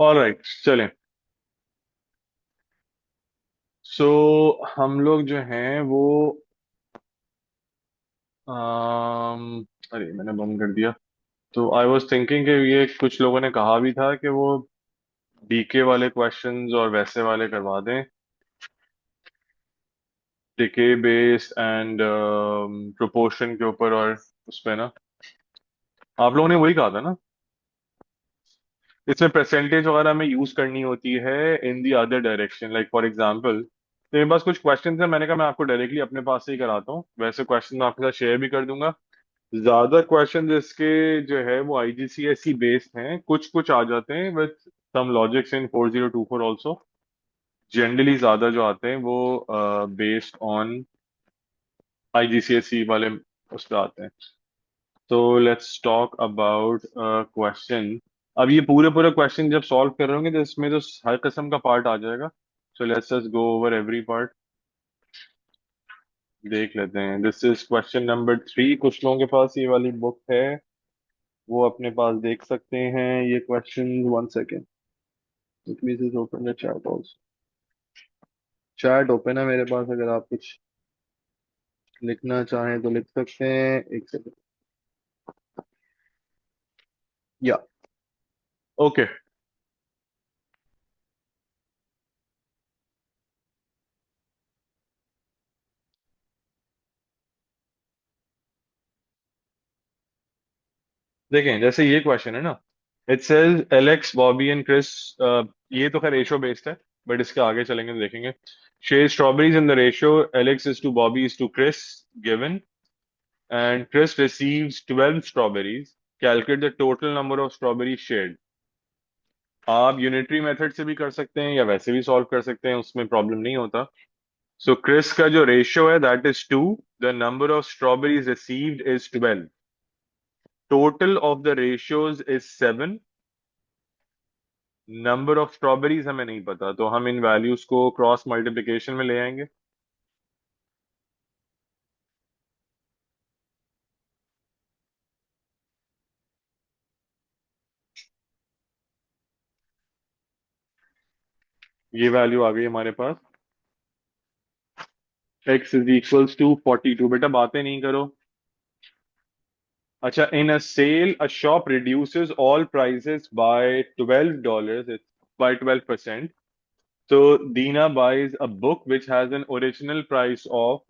All right, चलें। सो हम लोग जो हैं वो अरे मैंने बंद कर दिया। तो आई वॉज थिंकिंग कि ये कुछ लोगों ने कहा भी था कि वो डीके वाले क्वेश्चंस और वैसे वाले करवा दें, डीके बेस्ड एंड प्रोपोर्शन के ऊपर, और उस पे ना आप लोगों ने वही कहा था ना। इसमें परसेंटेज वगैरह में यूज करनी होती है in the other direction, like for example. तो मेरे पास कुछ क्वेश्चन है, मैंने कहा मैं आपको डायरेक्टली अपने पास से ही कराता हूँ, वैसे क्वेश्चन मैं आपके साथ शेयर भी कर दूंगा। ज्यादा क्वेश्चन इसके जो है वो आईजीसीएसई बेस्ड हैं, कुछ कुछ आ जाते हैं with some logics in 4024 also. Generally ज्यादा जो आते हैं वो बेस्ड ऑन आईजीसीएसई वाले उस पर आते हैं। तो लेट्स टॉक अबाउट क्वेश्चन। अब ये पूरे पूरे क्वेश्चन जब सॉल्व कर रहे होंगे तो इसमें तो हर किस्म का पार्ट आ जाएगा। So let's just go over every part, देख लेते हैं। This is question number 3। कुछ लोगों के पास ये वाली बुक है, वो अपने पास देख सकते हैं ये question. One second, please is open the chat also. Chat open है मेरे पास, अगर आप कुछ लिखना चाहें तो लिख सकते हैं। एक सेकेंड। या ओके, देखें जैसे ये क्वेश्चन है ना। It says Alex, Bobby and Chris. ये तो खैर रेशो बेस्ड है, बट इसके आगे चलेंगे तो देखेंगे। Share strawberries in the ratio Alex is to Bobby is to Chris given, and Chris receives 12 strawberries. Calculate the total number of strawberries shared. आप यूनिटरी मेथड से भी कर सकते हैं या वैसे भी सॉल्व कर सकते हैं, उसमें प्रॉब्लम नहीं होता। सो क्रिस का जो रेशियो है that is 2, the number of strawberries received is 12, total of the ratios is 7, number of strawberries हमें नहीं पता, तो हम इन वैल्यूज को क्रॉस मल्टीप्लिकेशन में ले आएंगे। ये वैल्यू आ गई हमारे पास, x इज इक्वल्स टू 42। बेटा बातें नहीं करो। अच्छा, in a sale a shop reduces all prices by $12, by 12%. तो दीना buys a book which has an original price of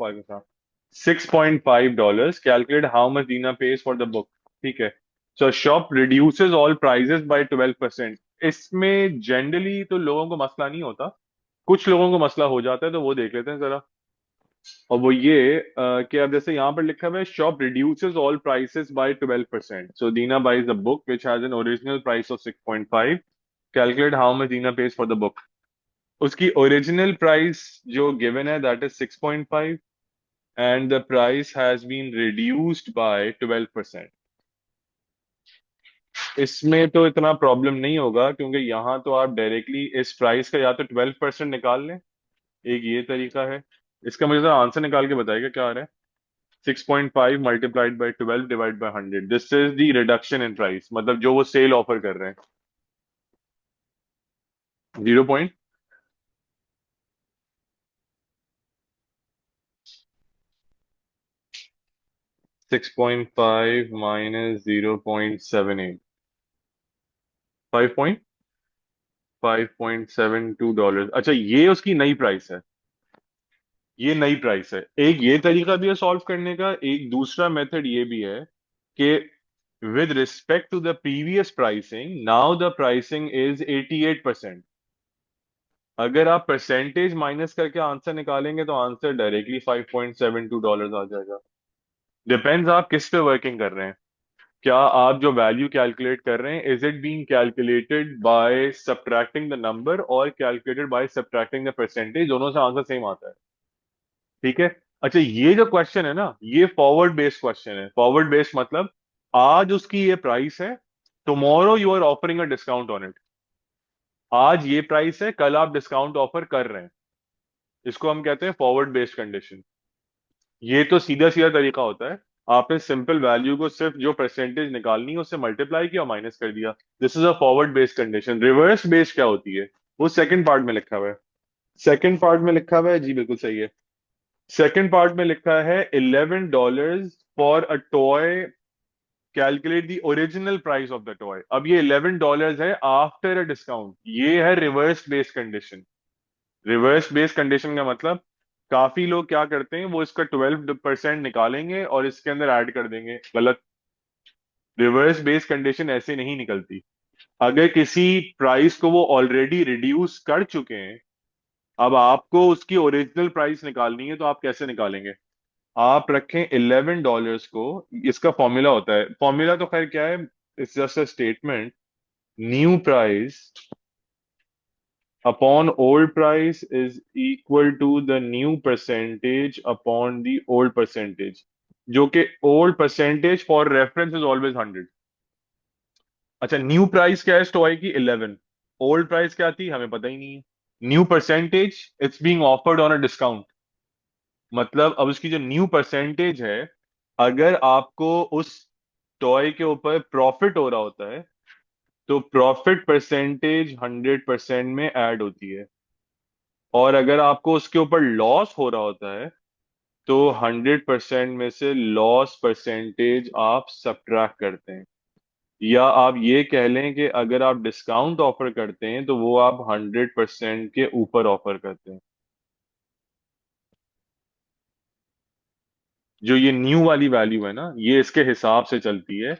$6.5. Calculate how much Dina pays for the book. ठीक है। So shop reduces all prices by 12%. इसमें generally तो लोगों को मसला नहीं होता, कुछ लोगों को मसला हो जाता है, तो वो देख लेते हैं जरा। और वो ये कि अब जैसे यहाँ पर लिखा हुआ है shop reduces all prices by 12%, so Dina buys the book which has an original price of 6.5। Calculate how much Dina pays for the book. उसकी ओरिजिनल प्राइस जो गिवन है that is 6.5, and the price has been reduced by 12%। इसमें तो इतना problem नहीं होगा, क्योंकि यहाँ तो आप डायरेक्टली इस प्राइस का या तो 12% निकाल लें, एक ये तरीका है। इसका मुझे आंसर निकाल के बताइएगा क्या आ रहा है। 6.5 multiplied by 12 divide by 100, this is the reduction in price, मतलब जो वो सेल ऑफर कर रहे हैं। 0.6.5 माइनस 0.78, 5.5.72 डॉलर। अच्छा, ये उसकी नई प्राइस है, ये नई प्राइस है। एक ये तरीका भी है सॉल्व करने का, एक दूसरा मेथड ये भी है कि with respect to the previous pricing now the pricing is 88%। अगर आप परसेंटेज माइनस करके आंसर निकालेंगे तो आंसर डायरेक्टली $5.72 आ जाएगा। डिपेंड्स आप किस पे वर्किंग कर रहे हैं। क्या आप जो वैल्यू कैलकुलेट कर रहे हैं, is it being calculated by subtracting the number और calculated by subtracting the percentage, दोनों से आंसर सेम आता है। ठीक है। अच्छा, ये जो क्वेश्चन है ना, ये फॉरवर्ड बेस्ड क्वेश्चन है। फॉरवर्ड बेस्ड मतलब आज उसकी ये प्राइस है, tomorrow you are offering a discount on it. आज ये प्राइस है, कल आप डिस्काउंट ऑफर कर रहे हैं, इसको हम कहते हैं फॉरवर्ड बेस्ड कंडीशन। ये तो सीधा सीधा तरीका होता है। आपने सिंपल वैल्यू को सिर्फ जो परसेंटेज निकालनी है उससे मल्टीप्लाई किया, माइनस कर दिया। This is a forward based condition. Reverse based क्या होती है, वो सेकंड पार्ट में लिखा हुआ है। सेकंड पार्ट में लिखा हुआ है जी, बिल्कुल सही है। सेकंड पार्ट में लिखा है $11 for a toy, calculate the original price of the toy. अब ये $11 है आफ्टर अ डिस्काउंट, ये है reverse based condition. Reverse based condition का मतलब, काफी लोग क्या करते हैं, वो इसका 12% निकालेंगे और इसके अंदर ऐड कर देंगे, गलत। रिवर्स बेस्ड कंडीशन ऐसे नहीं निकलती। अगर किसी प्राइस को वो ऑलरेडी रिड्यूस कर चुके हैं, अब आपको उसकी ओरिजिनल प्राइस निकालनी है, तो आप कैसे निकालेंगे? आप रखें $11 को, इसका फॉर्मूला होता है, फॉर्मूला तो खैर क्या है, it's just a statement. New price upon old price is equal to the new percentage upon the old percentage, जो कि old percentage for reference is always 100। अच्छा, न्यू प्राइस क्या है इस टॉय की? 11। ओल्ड प्राइस क्या थी हमें पता ही नहीं है। New percentage, it's being offered on a discount. मतलब अब उसकी जो न्यू परसेंटेज है, अगर आपको उस टॉय के ऊपर प्रॉफिट हो रहा होता है, तो प्रॉफिट परसेंटेज 100% में ऐड होती है। और अगर आपको उसके ऊपर लॉस हो रहा होता है, तो 100% में से लॉस परसेंटेज आप सब्ट्रैक्ट करते हैं। या आप ये कह लें कि अगर आप डिस्काउंट ऑफर करते हैं, तो वो आप 100% के ऊपर ऑफर करते हैं। जो ये न्यू वाली वैल्यू है ना, ये इसके हिसाब से चलती है।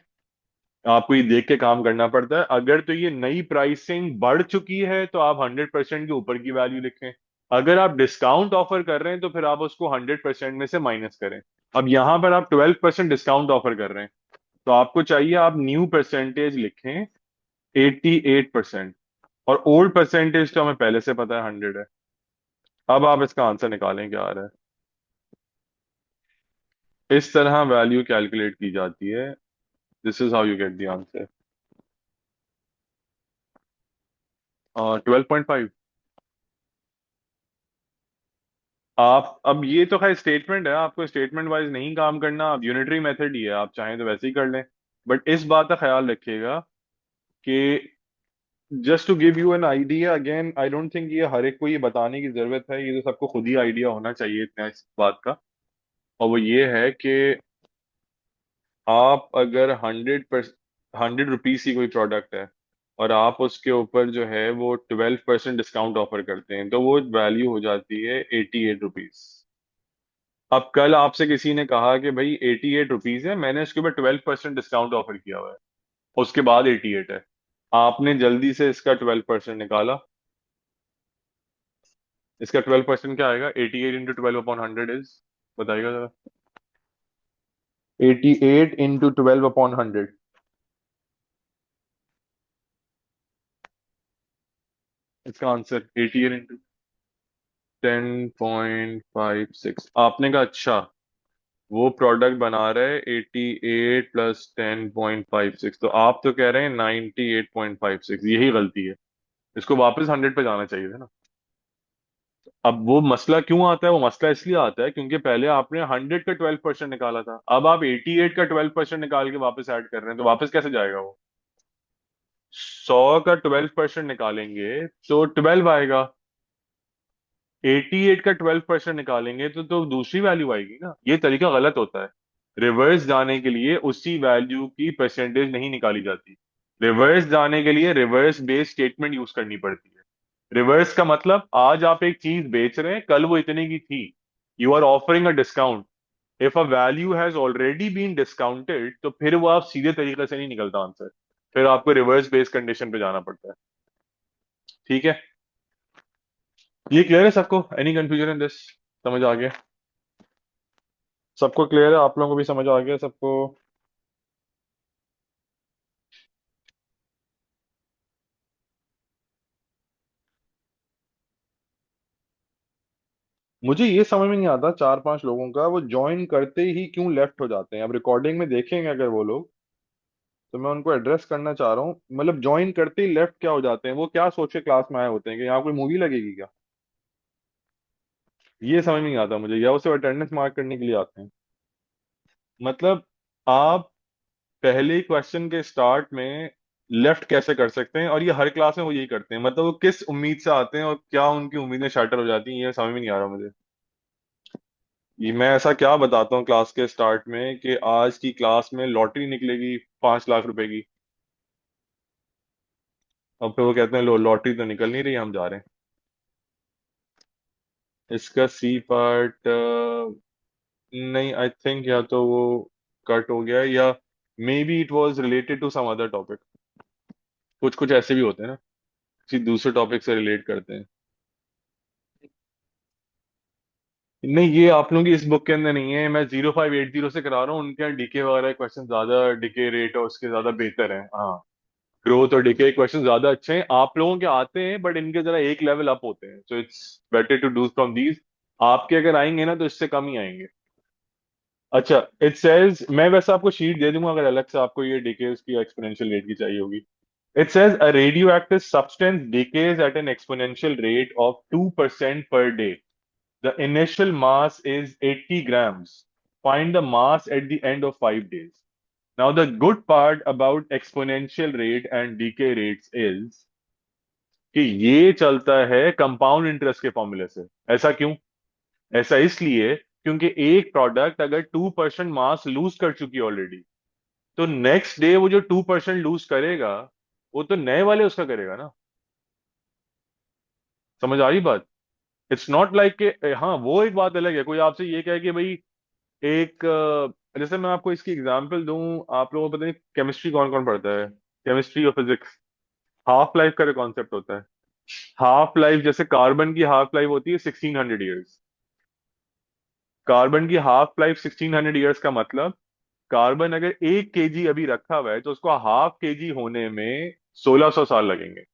आपको ये देख के काम करना पड़ता है। अगर तो ये नई प्राइसिंग बढ़ चुकी है, तो आप 100% के ऊपर की वैल्यू लिखें। अगर आप डिस्काउंट ऑफर कर रहे हैं, तो फिर आप उसको 100% में से माइनस करें। अब यहां पर आप 12% डिस्काउंट ऑफर कर रहे हैं, तो आपको चाहिए आप न्यू परसेंटेज लिखें 88%। और ओल्ड परसेंटेज तो हमें पहले से पता है 100 है। अब आप इसका आंसर निकालें क्या आ रहा है। इस तरह वैल्यू कैलकुलेट की जाती है। This is how you get the answer. 12.5। आप अब ये तो खैर स्टेटमेंट है, आपको स्टेटमेंट वाइज नहीं काम करना, आप यूनिटरी मेथड ही है, आप चाहें तो वैसे ही कर लें। बट इस बात का ख्याल रखिएगा कि just to give you an idea, again I don't think ये हर एक को ये बताने की जरूरत है, ये तो सबको खुद ही आइडिया होना चाहिए इतना इस बात का। और वो ये है कि आप अगर 100 रुपीज की कोई प्रोडक्ट है, और आप उसके ऊपर जो है वो 12% डिस्काउंट ऑफर करते हैं, तो वो वैल्यू हो जाती है 88 रुपीज। अब कल आपसे किसी ने कहा कि भाई 88 रुपीज है, मैंने उसके ऊपर 12% डिस्काउंट ऑफर किया हुआ है, उसके बाद 88 है। आपने जल्दी से इसका 12% निकाला। इसका 12% क्या आएगा? 88 इंटू 12/100 इज, बताइएगा जरा। 88 इंटू 12/100। इसका आंसर 88 इंटू 10.56। आपने कहा अच्छा, वो प्रोडक्ट बना रहे 88 प्लस 10.56, तो आप तो कह रहे हैं 98.56, यही गलती है। इसको वापस 100 पे जाना चाहिए था ना। अब वो मसला क्यों आता है? वो मसला इसलिए आता है क्योंकि पहले आपने 100 का 12% निकाला था, अब आप 88 का 12% निकाल के वापस ऐड कर रहे हैं, तो वापस कैसे जाएगा वो? 100 का 12% निकालेंगे तो 12 आएगा। 88 का 12% निकालेंगे तो दूसरी वैल्यू आएगी ना। ये तरीका गलत होता है। रिवर्स जाने के लिए उसी वैल्यू की परसेंटेज नहीं निकाली जाती। रिवर्स जाने के लिए रिवर्स बेस स्टेटमेंट यूज करनी पड़ती है। रिवर्स का मतलब, आज आप एक चीज बेच रहे हैं, कल वो इतने की थी, you are offering a discount. If a value has already been discounted, तो फिर वो आप सीधे तरीके से नहीं निकलता आंसर, फिर आपको रिवर्स बेस कंडीशन पे जाना पड़ता है। ठीक है, ये क्लियर है सबको? Any confusion in this? समझ आ गया? सबको क्लियर है? आप लोगों को भी समझ आ गया सबको? मुझे ये समझ में नहीं आता, चार पांच लोगों का वो ज्वाइन करते ही क्यों लेफ्ट हो जाते हैं। अब रिकॉर्डिंग में देखेंगे अगर वो लोग, तो मैं उनको एड्रेस करना चाह रहा हूँ। मतलब ज्वाइन करते ही लेफ्ट क्या हो जाते हैं, वो क्या सोच के क्लास में आए होते हैं कि यहाँ कोई मूवी लगेगी क्या? ये समझ में नहीं आता मुझे, या वो सिर्फ अटेंडेंस मार्क करने के लिए आते हैं। मतलब आप पहले क्वेश्चन के स्टार्ट में लेफ्ट कैसे कर सकते हैं, और ये हर क्लास में वो यही करते हैं। मतलब वो किस उम्मीद से आते हैं और क्या उनकी उम्मीदें शाटर हो जाती हैं, ये समझ में नहीं आ रहा मुझे। ये मैं ऐसा क्या बताता हूँ क्लास के स्टार्ट में कि आज की क्लास में लॉटरी निकलेगी 5 लाख रुपए की, और फिर वो कहते हैं लो लॉटरी तो निकल नहीं रही, हम जा रहे हैं। इसका सी पार्ट नहीं, आई थिंक या तो वो कट हो गया है, या maybe it was related to some other topic. कुछ कुछ ऐसे भी होते हैं ना, किसी दूसरे टॉपिक से रिलेट करते हैं। नहीं, ये आप लोगों की इस बुक के अंदर नहीं है, मैं 0580 से करा रहा हूँ। उनके यहाँ डीके वगैरह क्वेश्चन ज्यादा, डीके रेट और उसके ज्यादा बेहतर है, हाँ। ग्रोथ और डीके क्वेश्चन ज्यादा अच्छे हैं, आप लोगों के आते हैं बट इनके जरा एक लेवल अप होते हैं, so it's better to do from these. आपके अगर आएंगे ना तो इससे कम ही आएंगे। अच्छा, इट सेज, मैं वैसे आपको शीट दे दूंगा अगर अलग से आपको ये डीकेस की एक्सपोनेंशियल रेट की चाहिए होगी। It says a radioactive substance decays at an exponential rate of 2% per day. The initial mass is 80 grams. Find the mass at the end of 5 days. Now, the good part about exponential rate and decay rates is कि ये चलता है compound interest के फॉर्मूले से। ऐसा क्यों? ऐसा इसलिए क्योंकि एक प्रोडक्ट अगर 2% मास लूज कर चुकी है ऑलरेडी, तो नेक्स्ट डे वो जो 2% लूज करेगा, वो तो नए वाले उसका करेगा ना। समझ आ रही बात? इट्स नॉट लाइक के, हाँ वो एक बात अलग है, कोई आपसे ये कहे कि भाई एक जैसे मैं आपको इसकी एग्जांपल दूं, आप लोगों को पता नहीं केमिस्ट्री कौन कौन पढ़ता है, केमिस्ट्री और फिजिक्स, हाफ लाइफ का कॉन्सेप्ट होता है। हाफ लाइफ, जैसे कार्बन की हाफ लाइफ होती है 1600 ईयर्स। कार्बन की हाफ लाइफ 1600 ईयर्स का मतलब, कार्बन अगर 1 केजी अभी रखा हुआ है तो उसको हाफ केजी होने में 1600 साल लगेंगे।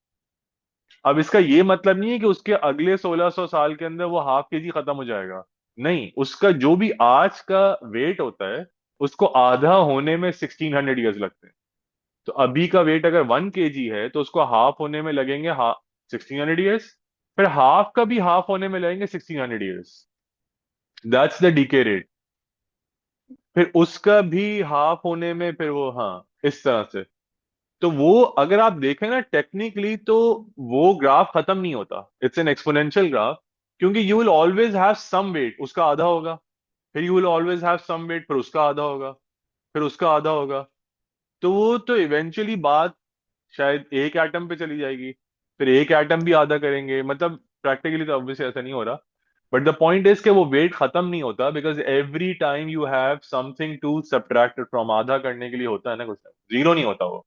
अब इसका ये मतलब नहीं है कि उसके अगले 1600 साल के अंदर वो हाफ केजी खत्म हो जाएगा। नहीं, उसका जो भी आज का वेट होता है, उसको आधा होने में 1600 ईयर्स लगते हैं। तो अभी का वेट अगर 1 केजी है तो उसको हाफ होने में लगेंगे 1600 ईयर्स। फिर हाफ का भी हाफ होने में लगेंगे 1600 years. That's the decay rate. फिर उसका भी हाफ होने में फिर वो, हाँ, इस तरह से। तो वो अगर आप देखें ना टेक्निकली, तो वो ग्राफ खत्म नहीं होता, इट्स एन एक्सपोनेंशियल ग्राफ। क्योंकि you will always have some weight, उसका आधा होगा, फिर you will always have some weight, फिर उसका आधा होगा, फिर उसका आधा होगा। तो वो तो इवेंचुअली बात शायद एक एटम पे चली जाएगी, फिर एक एटम भी आधा करेंगे। मतलब प्रैक्टिकली तो ऑब्वियसली ऐसा नहीं हो रहा, बट द पॉइंट इज कि वो वेट खत्म नहीं होता, because every time you have something to subtract from, आधा करने के लिए होता है ना कुछ, जीरो नहीं होता वो।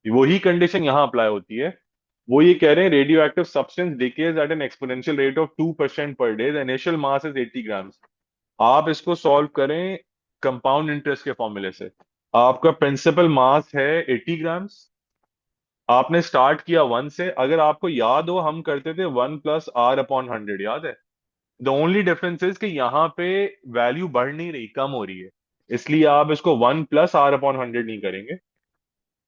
वही कंडीशन यहाँ अप्लाई होती है। वो ये कह रहे हैं radioactive substance decays at an exponential rate of 2% per day, the initial mass is 80 grams. आप इसको सॉल्व करें कंपाउंड इंटरेस्ट के फॉर्मूले से। आपका प्रिंसिपल मास है 80 ग्राम्स। आपने स्टार्ट किया 1 से, अगर आपको याद हो हम करते थे 1 + R/100, याद है? द ओनली डिफरेंस इज कि यहाँ पे वैल्यू बढ़ नहीं रही, कम हो रही है। इसलिए आप इसको 1 + R/100 नहीं करेंगे,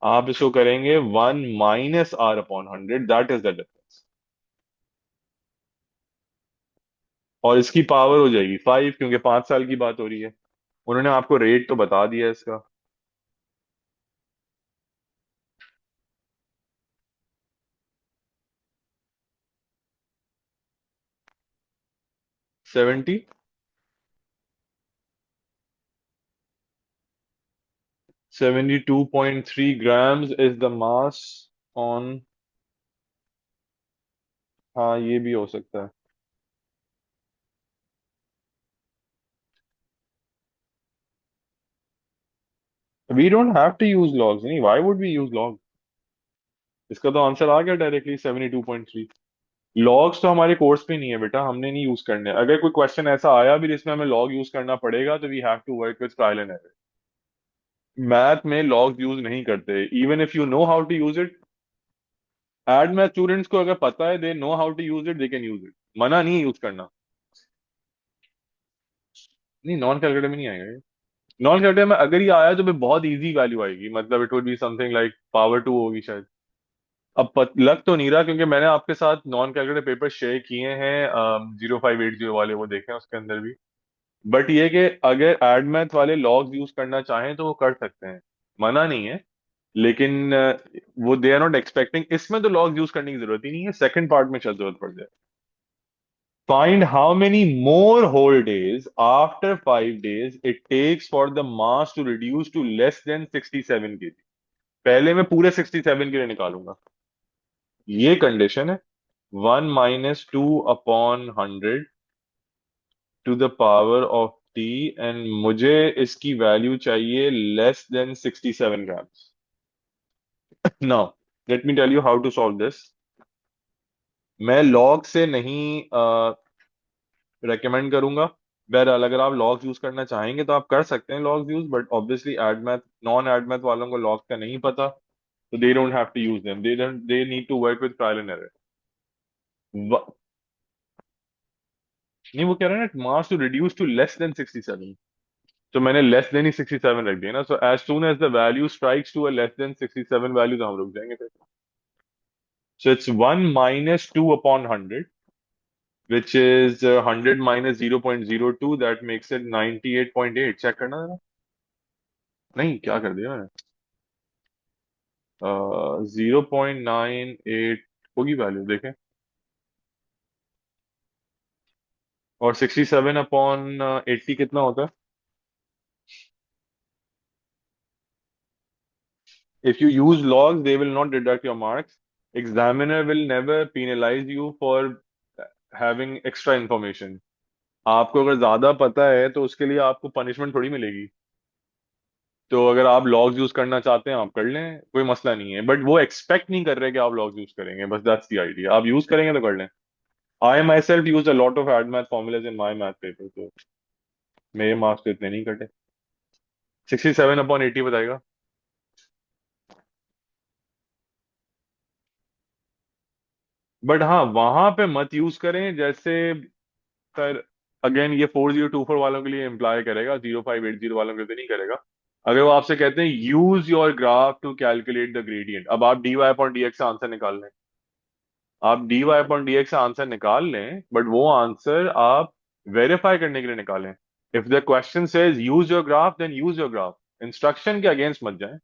आप इसको करेंगे 1 - R/100, that is the difference. और इसकी पावर हो जाएगी 5, क्योंकि 5 साल की बात हो रही है। उन्होंने आपको रेट तो बता दिया है इसका। 70, 72.3 grams is the mass on. हाँ, ये भी हो सकता है। We don't have to use logs, नहीं, why would we use log? इसका तो आंसर आ गया डायरेक्टली, 72.3। लॉग्स तो हमारे कोर्स पे नहीं है बेटा, हमने नहीं यूज करने। अगर कोई क्वेश्चन ऐसा आया भी जिसमें हमें लॉग यूज करना पड़ेगा, तो we have to work with trial and error. Math में लॉग यूज नहीं करते, even if you know how to use it. Add math students को अगर पता है, they know how to use it, they can use it. मना नहीं है यूज करना। नहीं, नॉन कैलकुलेटर में नहीं आएगा ये। नॉन कैलकुलेटर में अगर ये आया तो फिर बहुत इजी वैल्यू आएगी, मतलब it would be something like power 2 होगी शायद। अब लग तो नहीं रहा, क्योंकि मैंने आपके साथ नॉन कैलकुलेटर पेपर शेयर किए हैं 0580 वाले, वो देखें उसके अंदर भी। बट ये कि अगर एड मैथ वाले लॉग्स यूज करना चाहें तो वो कर सकते हैं, मना नहीं है। लेकिन वो दे आर नॉट एक्सपेक्टिंग, इसमें तो लॉग्स यूज करने की जरूरत ही नहीं है, सेकंड पार्ट में शायद जरूरत पड़ जाए। Find how many more whole days after 5 days it takes for the mass to reduce to less than 67 kg। पहले मैं पूरे 67 के लिए निकालूंगा। ये कंडीशन है, 1 - 2/100 to the power of T, and मुझे इसकी वैल्यू चाहिए less than 67 grams. Now let me tell you how to solve this. मैं लॉग से नहीं रेकमेंड करूंगा। बहरहाल अगर आप लॉग्स यूज करना चाहेंगे तो आप कर सकते हैं logs use, but obviously add math, non add math वालों को लॉग्स का नहीं पता, तो they don't have to use them, they need to work with trial and error. नहीं, वो कह रहे हैं ना mass to reduce to less than 67, तो मैंने लेस देन ही 67 रख दिया ना, so as soon as the value strikes to a less than 67 value तो हम रुक जाएंगे फिर। So it's 1 - 2/100, which is 100 minus 0.02, that makes it 98.8। Check करना है। नहीं, क्या कर दिया मैंने, 0.98 होगी वैल्यू, देखें। और 67/80 कितना होता है? If you use logs they will not deduct your marks. Examiner will never penalize you for having extra information. आपको अगर ज्यादा पता है तो उसके लिए आपको पनिशमेंट थोड़ी मिलेगी। तो अगर आप लॉग्स यूज करना चाहते हैं आप कर लें, कोई मसला नहीं है, बट वो एक्सपेक्ट नहीं कर रहे कि आप लॉग्स यूज करेंगे, बस दैट्स द आइडिया। आप यूज करेंगे तो कर लें। I myself use a lot of add math formulas in my math paper, तो मेरे मार्क्स तो इतने नहीं कटे। 67/80 बताएगा। बट हाँ, वहां पे मत यूज करें, जैसे सर, अगेन ये 4024 वालों के लिए इम्प्लाई करेगा, 0580 वालों के लिए तो नहीं करेगा। अगर वो आपसे कहते हैं use your graph to calculate the gradient, अब आप dy अपॉन dx से आंसर निकाल लें, आप dy अपॉन dx से आंसर निकाल लें, बट वो आंसर आप वेरीफाई करने के लिए निकालें। If the question says use your graph, then use your graph, instruction के अगेंस्ट मत जाएं।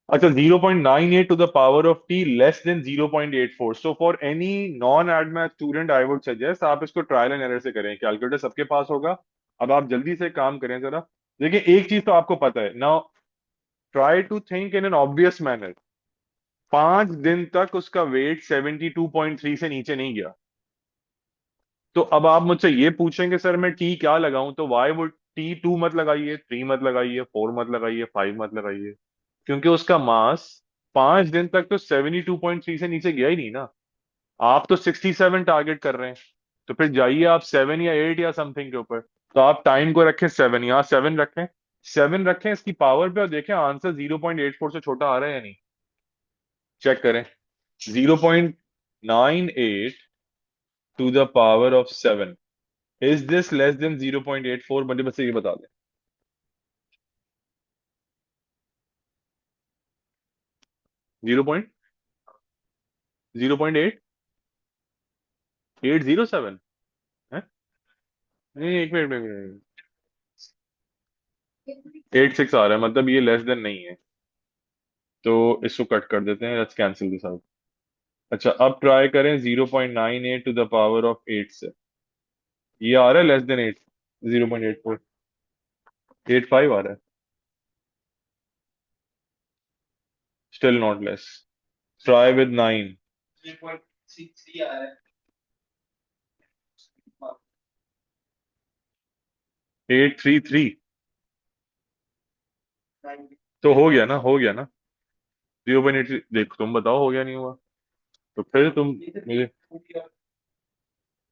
अच्छा, 0.98 to the power of t less than 0.84, so for any non admath student I would suggest आप इसको ट्रायल एंड एरर से करें, calculator सबके पास होगा। अब आप जल्दी से काम करें जरा। देखिए, एक चीज तो आपको पता है now, try to think in an obvious manner. 5 दिन तक उसका वेट 72.3 से नीचे नहीं गया। तो अब आप मुझसे ये पूछेंगे सर मैं टी क्या लगाऊं, तो वाई वुड T2 मत लगाइए, 3 मत लगाइए, 4 मत लगाइए, 5 मत लगाइए, क्योंकि उसका मास 5 दिन तक तो 72.3 से नीचे गया ही नहीं ना। आप तो 67 टारगेट कर रहे हैं, तो फिर जाइए आप 7 या 8 या समथिंग के ऊपर। तो आप टाइम को रखें 7, यहाँ 7 रखें, 7 रखें इसकी पावर पे, और देखें आंसर 0.84 से छोटा आ रहा है या नहीं। चेक करें, 0.98 to the power of 7, is this less than 0.84? मुझे बस ये बता दें। 0.0807 है? नहीं, एक मिनट में, 86 आ रहा है, मतलब ये लेस देन नहीं है। तो इसको कट कर देते हैं, लेट्स कैंसिल दिस आउट। अच्छा, अब ट्राई करें 0.98 टू द पावर ऑफ 8 से। ये आ रहा है लेस देन 8, 0.84, 85 आ रहा है, still not less. Try with 9। 833, तो हो गया ना, हो गया ना। 0.83, देखो तुम बताओ हो गया नहीं हुआ, तो फिर तुम मुझे,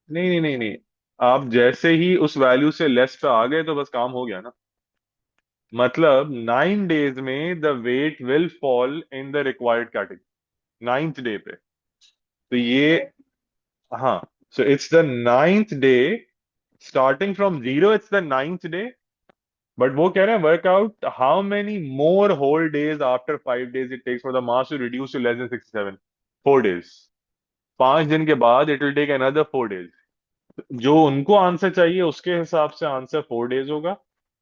नहीं नहीं नहीं नहीं, आप जैसे ही उस वैल्यू से लेस पे आ गए तो बस काम हो गया ना। मतलब 9 डेज में the weight will fall in the required category, 9th day पे। तो ये, हाँ, so it's the 9th day, starting from 0 it's the 9th day. But वो कह रहे हैं work out how many more whole days after 5 days it takes for the mass to reduce to less than 67। 4 days, 5 दिन के बाद it will take another 4 days. जो उनको answer चाहिए उसके हिसाब से आंसर 4 डेज होगा।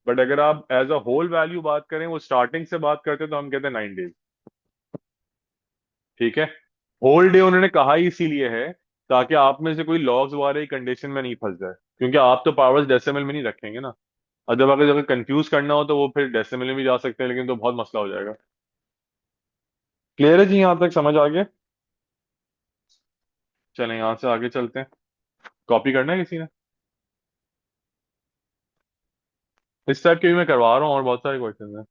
बट अगर आप एज अ होल वैल्यू बात करें, वो स्टार्टिंग से बात करते तो हम कहते हैं 9 डेज। ठीक है। होल डे उन्होंने कहा ही इसीलिए है ताकि आप में से कोई लॉग्स वाले कंडीशन में नहीं फंस जाए, क्योंकि आप तो पावर्स डेसिमल में नहीं रखेंगे ना। अदरवाइज अगर कंफ्यूज करना हो तो वो फिर डेसिमल में भी जा सकते हैं, लेकिन तो बहुत मसला हो जाएगा। क्लियर है जी, यहाँ तक समझ आ गया? चलें यहाँ से आगे चलते हैं। कॉपी करना है किसी ने? इस टाइप के भी मैं करवा रहा हूँ, और बहुत सारे क्वेश्चन हैं।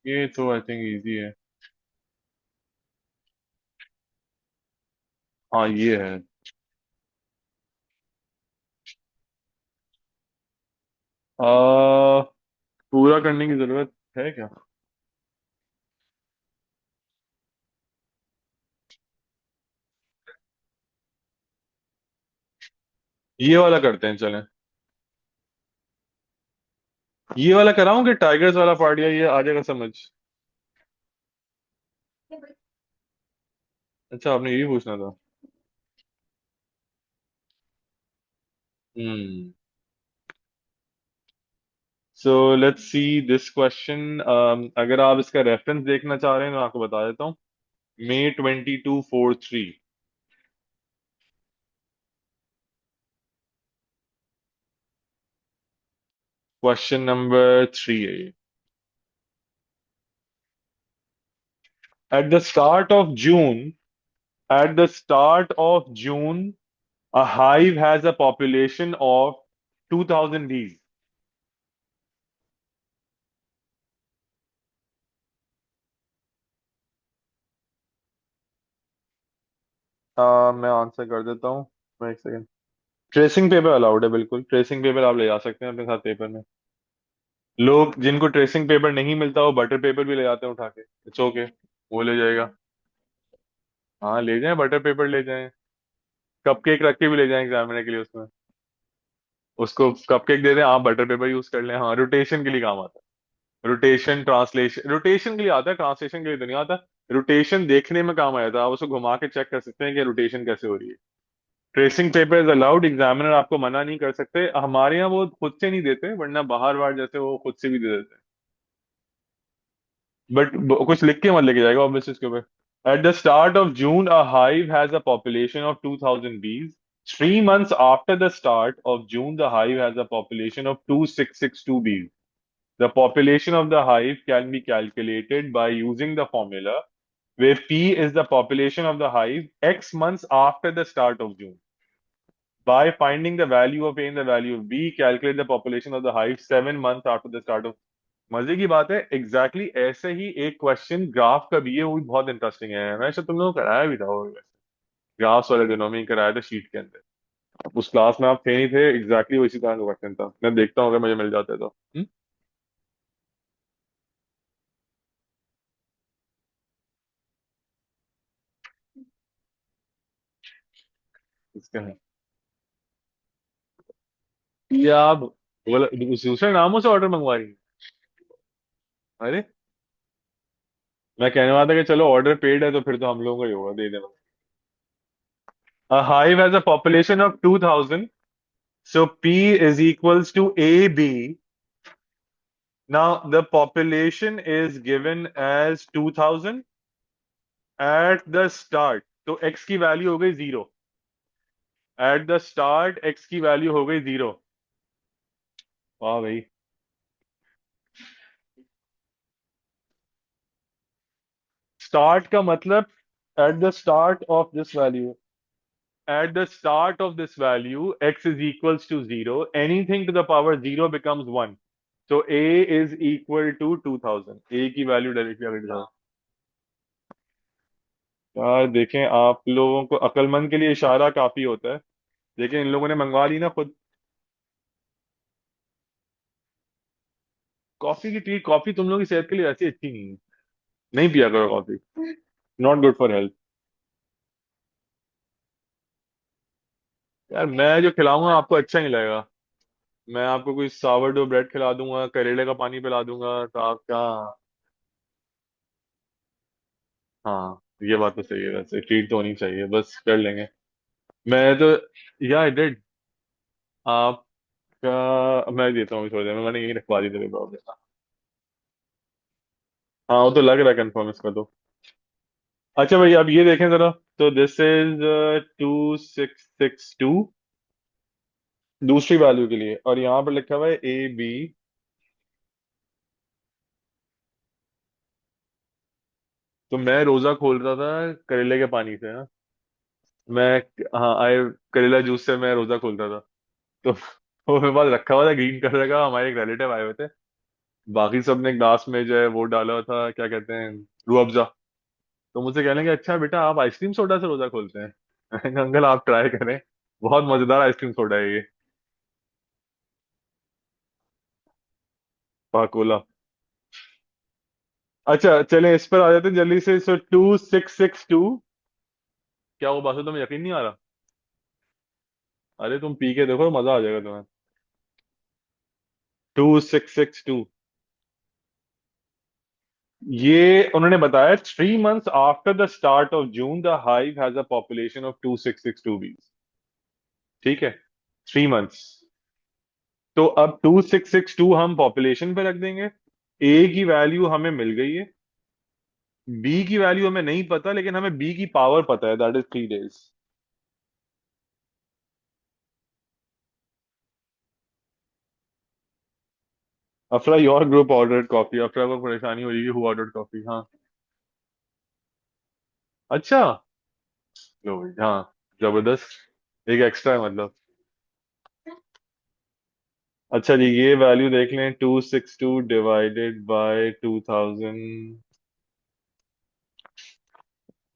ये तो आई थिंक इजी है। हाँ ये है। आ, पूरा करने की जरूरत है क्या? ये वाला करते हैं चलें। ये वाला कराऊं कि टाइगर्स वाला पार्ट, या ये आ जाएगा समझ? अच्छा, आपने यही पूछना था। Hmm. So let's see this question. अगर आप इसका रेफरेंस देखना चाह रहे हैं तो मैं आपको बता देता हूँ। May 2243। क्वेश्चन नंबर 3 है ये। At the start of June, at the start of June, a hive has a population of 2000 bees. मैं आंसर कर देता हूँ। एक सेकेंड। ट्रेसिंग पेपर अलाउड है, बिल्कुल ट्रेसिंग पेपर आप ले जा सकते हैं अपने साथ पेपर में। लोग जिनको ट्रेसिंग पेपर नहीं मिलता वो बटर पेपर भी ले जाते हैं उठा के, इट्स ओके, वो ले जाएगा। हाँ ले जाएं, बटर पेपर ले जाएं। कपकेक रख के भी ले जाएं एग्जामिनर के लिए उसमें। उसको कपकेक दे दें, आप बटर पेपर यूज कर लें। हाँ, रोटेशन के लिए काम आता है। रोटेशन ट्रांसलेशन, रोटेशन के लिए आता है, ट्रांसलेशन के लिए तो नहीं आता। रोटेशन देखने में काम आया था, आप उसको घुमा के चेक कर सकते हैं कि रोटेशन कैसे हो रही है। Tracing paper is allowed, examiner आपको मना नहीं कर सकते। हमारे यहाँ वो खुद से नहीं देते, वरना बाहर बाहर जैसे वो खुद से भी दे देते हैं। बट कुछ लिख के मत लेके जाएगा ऑब्वियसली इसके ऊपर। At the start of June a hive has a population of 2000 bees. 3 months after the start of June, the hive has a population of 2662 bees. The population of the hive can be calculated by using the formula where P is the population of the hive X months after the start of June. By finding the value of A and the value of B, calculate the population of the hive 7 months after the start of। मजे की बात है, exactly exactly ऐसे ही एक question graph का भी है, वो भी बहुत इंटरेस्टिंग है। मैं शायद तुम लोगों को कराया भी था वो, ग्राफ्स वाले दिनों में ही कराया था शीट के अंदर। उस क्लास में आप थे नहीं थे, एग्जैक्टली exactly उसी तरह का क्वेश्चन था। मैं देखता हूँ अगर मुझे मिल जाता है तो। इसका है। ये आप बोला दूसरे नामों से ऑर्डर मंगवा रही हैं? अरे, मैं कहने वाला था कि चलो ऑर्डर पेड है तो फिर तो हम लोगों का ही होगा, दे देना। A hive has a population of 2000, so P is equals to AB. Now the population is given as 2000 at the start, तो x की वैल्यू हो गई 0। एट द स्टार्ट x की वैल्यू हो गई 0। वाह भाई। स्टार्ट का मतलब at the start of this value, at the start of this value x is equals to 0, anything to the power 0 becomes 1, so a is equal to 2000। a की value directly आगे जाओ। यार देखें, आप लोगों को अक्लमंद के लिए इशारा काफी होता है, लेकिन इन लोगों ने मंगवा ली ना खुद। कॉफी की टी, कॉफी तुम लोगों की सेहत के लिए ऐसी अच्छी नहीं है। नहीं पिया करो coffee, not good for health. यार मैं जो खिलाऊंगा आपको अच्छा नहीं लगेगा। मैं आपको कोई सावरडो ब्रेड खिला दूंगा, करेले का पानी पिला दूंगा, तो आप क्या? हाँ, ये बात तो सही है, वैसे ट्रीट तो होनी चाहिए, बस कर लेंगे। मैं तो, या आई डिड। आपका मैं देता हूँ थोड़ी देर में, मैंने यही रखवा दी तेरे प्रॉब्लम। हाँ, वो तो लग रहा है कंफर्म इसका तो। अच्छा भाई, अब ये देखें जरा। तो दिस इज 2662 दूसरी वैल्यू के लिए, और यहाँ पर लिखा हुआ है AB। तो मैं रोजा खोल रहा था करेले के पानी से, हाँ। मैं, हाँ, करेला जूस से मैं रोजा खोल रहा था। तो वो मेरे पास रखा हुआ था ग्रीन कलर का, हमारे एक रिलेटिव आए हुए थे। बाकी सब ने ग्लास में जो है वो डाला हुआ था, क्या कहते हैं, रूह अफ़ज़ा। तो मुझसे कहने लगे, अच्छा बेटा आप आइसक्रीम सोडा से रोजा खोलते हैं। मैंने कहा, अंकल आप ट्राई करें, बहुत मजेदार आइसक्रीम सोडा है ये। पाकोला। अच्छा चलें, इस पर आ जाते हैं जल्दी से। सो 2662, क्या वो बात है, तुम्हें यकीन नहीं आ रहा? अरे तुम पी के देखो, मजा आ जाएगा तुम्हें। 2662, ये उन्होंने बताया 3 months after the start of June the hive has a population of 2662 बीज। ठीक है, 3 months। तो अब 2662 हम पॉपुलेशन पे रख देंगे। ए की वैल्यू हमें मिल गई है, बी की वैल्यू हमें नहीं पता, लेकिन हमें बी की पावर पता है, दैट इज 3 days। अफरा, योर ग्रुप ऑर्डर्ड कॉफी। अफरा को परेशानी हो रही है, हु ऑर्डर्ड कॉफी, हाँ। अच्छा, लो भाई, हाँ, जबरदस्त। एक एक्स्ट्रा है मतलब। अच्छा जी, ये वैल्यू देख लें, 262 डिवाइडेड बाय 2000।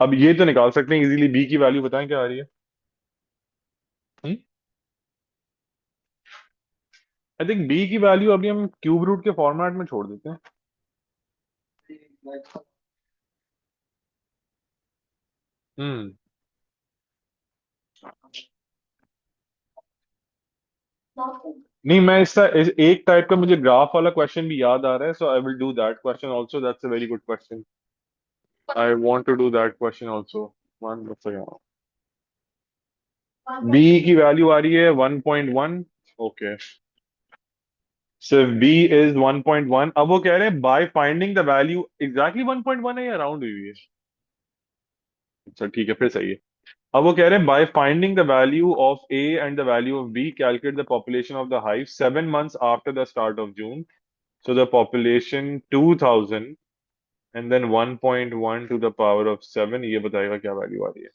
अब ये तो निकाल सकते हैं इजीली, बी की वैल्यू बताएं क्या आ रही है। आई थिंक बी की वैल्यू अभी हम क्यूब रूट के फॉर्मेट में छोड़ देते हैं। हम्म। नहीं, मैं एक टाइप का मुझे ग्राफ वाला क्वेश्चन भी याद आ रहा है, so I will do that question also, that's a very good question. I want to do that question also. One second. B की वैल्यू आ रही है 1.1। ओके, सिर्फ बी इज 1.1। अब वो कह रहे हैं by finding the value, exactly 1.1 है या राउंड हुई है? अच्छा ठीक है, फिर सही है। अब वो कह रहे हैं by finding the value of A and the value of B calculate the population of the hive 7 months after the start of June. So the population 2000 and then 1.1 to the power of 7, ये बताएगा क्या value आ रही है।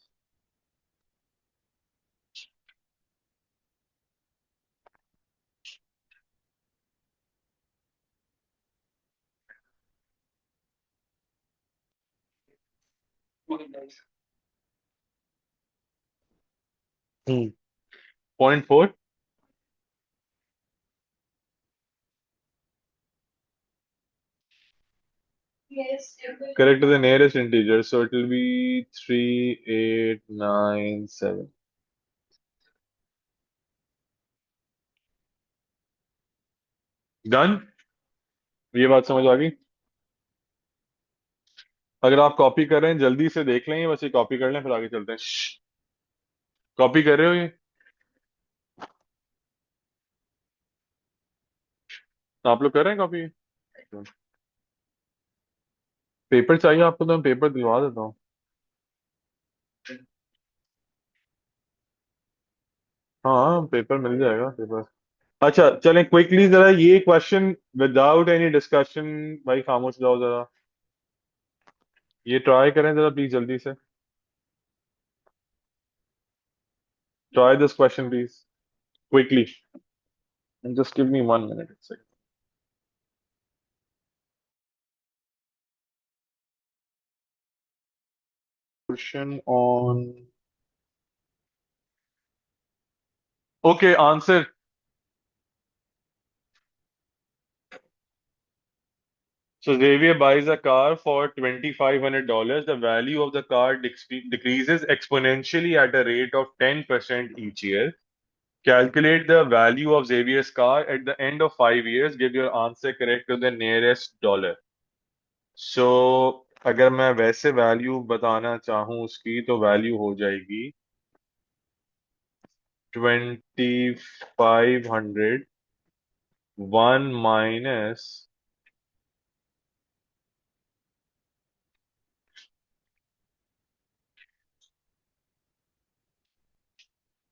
0.4। Correct to the nearest integer, so it will be 3897। Done. ये बात समझ आ गई। अगर आप कॉपी कर रहे हैं जल्दी से देख लें, बस ये कॉपी कर लें फिर आगे चलते हैं। कॉपी कर रहे हो ये? आप लोग कर रहे हैं कॉपी? पेपर चाहिए आपको तो मैं पेपर दिलवा देता हूँ। हाँ, पेपर मिल जाएगा, पेपर। अच्छा चलें, क्विकली जरा ये क्वेश्चन विदाउट एनी डिस्कशन, भाई खामोश जाओ जरा। ये ट्राई करें जरा प्लीज जल्दी से। Try this question please, quickly, and just give me 1 minute। Question on, okay answer. So Xavier buys a car for $2,500. The value of the car decreases exponentially at a rate of 10% each year. Calculate the value of Xavier's car at the end of 5 years. Give your answer correct to the nearest dollar. So अगर मैं वैसे value बताना चाहूँ उसकी तो value हो जाएगी 2500, 1 minus,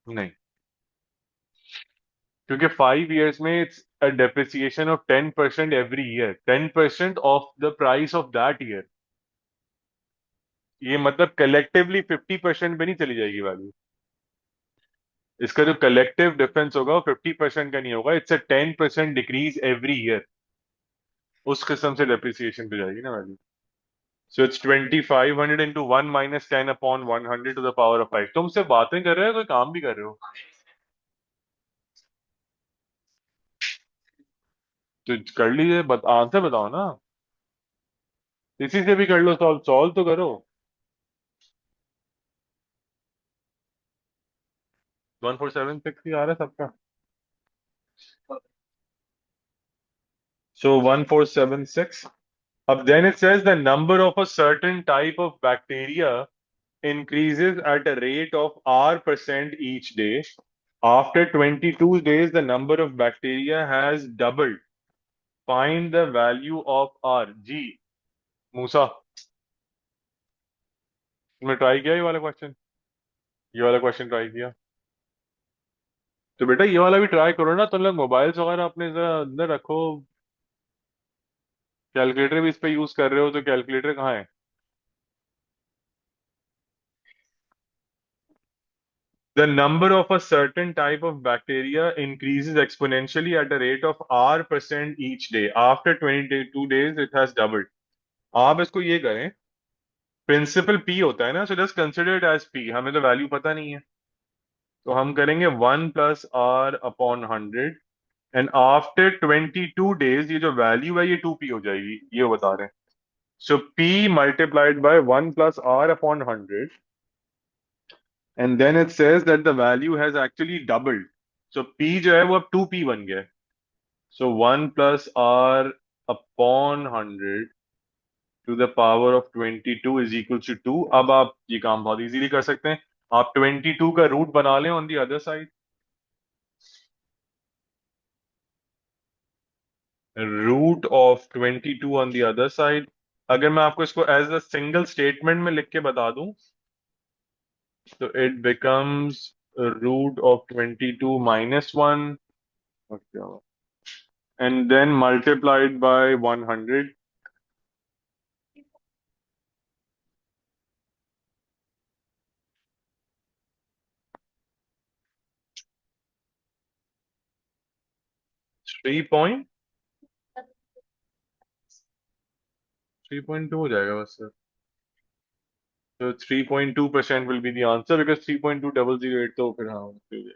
नहीं, क्योंकि 5 years में it's a depreciation of 10% every year, 10% of the price of that year. ये मतलब कलेक्टिवली 50% पे नहीं चली जाएगी वैल्यू। इसका जो कलेक्टिव डिफरेंस होगा वो 50% का नहीं होगा, it's a 10% decrease every year. उस किस्म से डेप्रिसिएशन पे जाएगी ना value. So it's 2500 into 1 - 10 upon 100 to the power of 5। तुम सिर्फ बातें कर रहे हो, कोई काम भी कर रहे हो? तो कर लीजिए, आंसर बताओ ना। इसी से भी कर लो, सॉल्व सॉल्व तो करो। 1476 ही आ रहा है सबका। So 1476. Then it says the number of a certain type of bacteria increases at a rate of R% each day. After 22 days, the number of bacteria has doubled. Find the value of R. जी मूसा, तुमने try किया ये वाला question? ये वाला question try किया? तो बेटा ये वाला भी ट्राई करो ना। तुम लोग मोबाइल्स वगैरह अपने जरा अंदर रखो। कैलकुलेटर भी इस पे यूज कर रहे हो, तो कैलकुलेटर कहाँ है? The number of a certain type of bacteria increases exponentially at a rate of R% each day. After 22 days, it has doubled. आप इसको ये करें, प्रिंसिपल P होता है ना, so just consider it as P। हमें तो वैल्यू पता नहीं है, तो हम करेंगे 1 + R/100। एंड आफ्टर 22 डेज ये जो वैल्यू है ये 2P हो जाएगी, ये बता रहे हैं। So P multiplied by 1 + R/100, and then it says that the value has actually doubled. So P जो है वो अब 2P बन गया है। So 1 + R/100 to the power of 22 is equal to 2। अब आप ये काम बहुत इजीली कर सकते हैं। आप 22 का रूट बना लें on the other side. Root of 22 on the other side. अगर मैं आपको इसको एज अ सिंगल स्टेटमेंट में लिख के बता दूं, तो it becomes root of 22 - 1, and then multiplied by 100। 3.2 हो जाएगा बस सर। तो 3.2% will be the answer, because 3.2008 तो फिर हाँ हो जाएगा।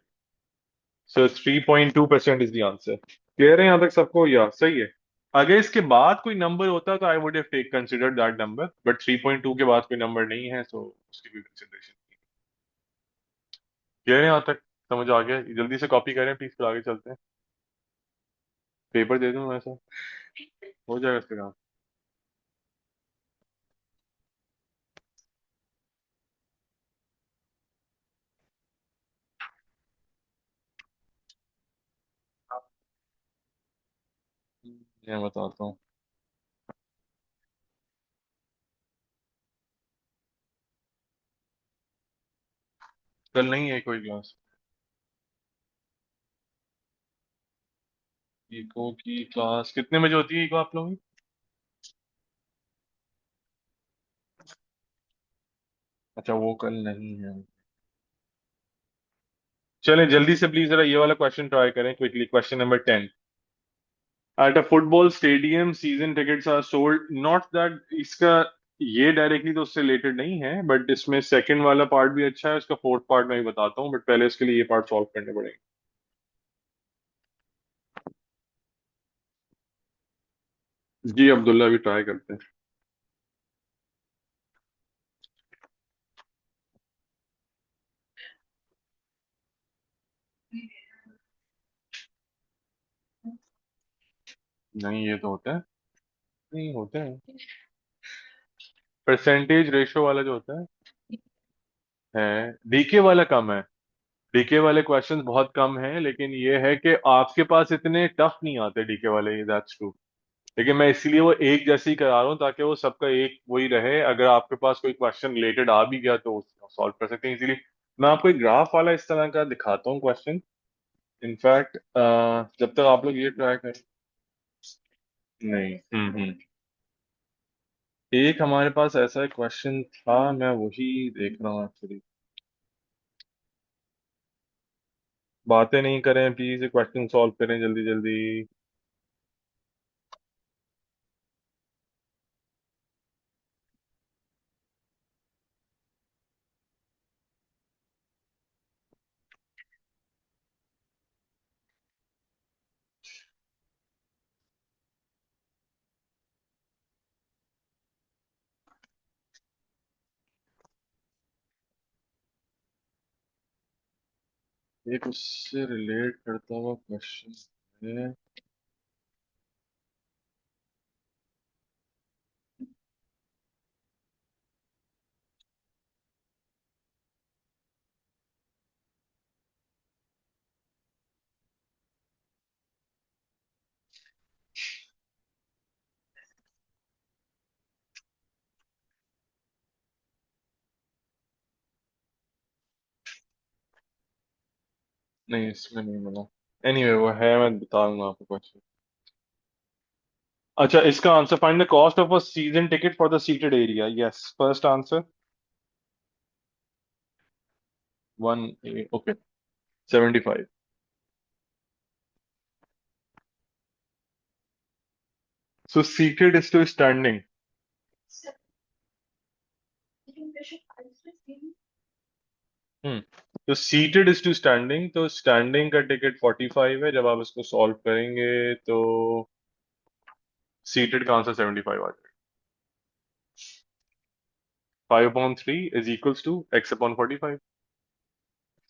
So 3.2% is the answer. Clear है यहाँ तक सबको, या सही है? अगर इसके बाद कोई नंबर होता तो I would have take considered that number, but 3.2 के बाद कोई नंबर नहीं है, सो उसकी भी कंसिडरेशन। क्लियर है यहाँ तक? समझ आ गया? जल्दी से कॉपी करें प्लीज, फिर आगे चलते हैं। पेपर दे दूं ऐसा? हो जाएगा इसका काम। मैं बताता हूँ। कल नहीं है कोई क्लास? इको की क्लास कितने बजे होती है, इको आप लोगों की? अच्छा वो कल नहीं है। चलें जल्दी से प्लीज जरा ये वाला क्वेश्चन ट्राई करें quickly. Question number 10। At a football stadium season tickets are sold, not that इसका ये डायरेक्टली तो उससे रिलेटेड नहीं है, बट इसमें सेकंड वाला पार्ट भी अच्छा है, इसका फोर्थ पार्ट मैं भी बताता हूँ, बट पहले इसके लिए ये पार्ट सॉल्व करने पड़ेंगे। जी अब्दुल्ला भी ट्राई करते हैं। नहीं ये तो होता है। नहीं होता है। परसेंटेज रेशो वाला जो होता है डीके वाला कम है। डीके वाले क्वेश्चंस बहुत कम हैं, लेकिन ये है कि आपके पास इतने टफ नहीं आते डीके वाले, दैट्स ट्रू। लेकिन मैं इसीलिए वो एक जैसे ही करा रहा हूँ ताकि वो सबका एक वही रहे, अगर आपके पास कोई क्वेश्चन रिलेटेड आ भी गया तो सॉल्व कर सकते हैं इजीली। मैं आपको एक ग्राफ वाला इस तरह का दिखाता हूँ क्वेश्चन। इनफैक्ट जब तक आप लोग ये ट्राई करें। नहीं, एक हमारे पास ऐसा क्वेश्चन था, मैं वही देख रहा हूँ एक्चुअली। बातें नहीं करें प्लीज, क्वेश्चन सॉल्व करें जल्दी जल्दी। एक उससे रिलेट करता हुआ क्वेश्चन है। नहीं, इसमें नहीं मिला। एनीवे वो है, मैं बताऊंगा आपको क्वेश्चन। अच्छा, इसका answer, find the cost of a season ticket for the seated area. Yes, first answer. 1 okay, 75। So seated is to standing. Hmm तो सीटेड इज टू स्टैंडिंग, तो स्टैंडिंग का टिकट 45 है। जब आप इसको सॉल्व करेंगे तो सीटेड का आंसर 75 आ जाएगा। 5/3 इज इक्वल्स टू x/45।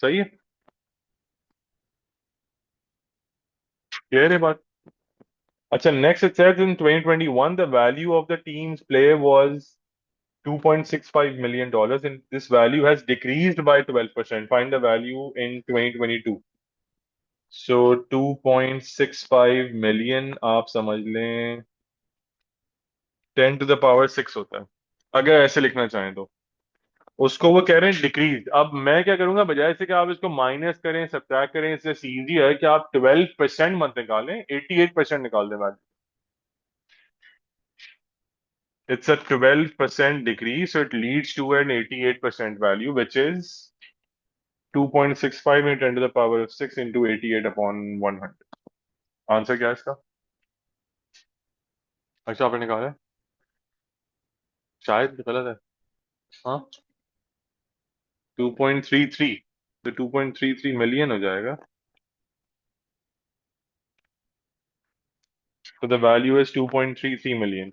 सही है, क्लियर है बात। अच्छा, next it says in 2021 the value of the teams play was $2.65 million, and this value has decreased by 12%. Find the value in 2022. So 2.65 million आप समझ लें 10⁻⁶ होता है, अगर ऐसे लिखना चाहें तो। उसको वो कह रहे हैं डिक्रीज। अब मैं क्या करूंगा, बजाय से कि आप इसको माइनस करें, सब्ट्रैक्ट करें, इससे इजी है कि आप 12% मत निकालें, 88% निकाल दें value. It's a 12% decrease, so it leads to an 88% value, which is 2.65 into 10⁻⁶ into 88 upon 100। Answer क्या है इसका? अच्छा, आपने निकाला है? शायद गलत है। हाँ, 2.33। तो 2.33 मिलियन हो जाएगा। तो द वैल्यू इज 2.33 मिलियन।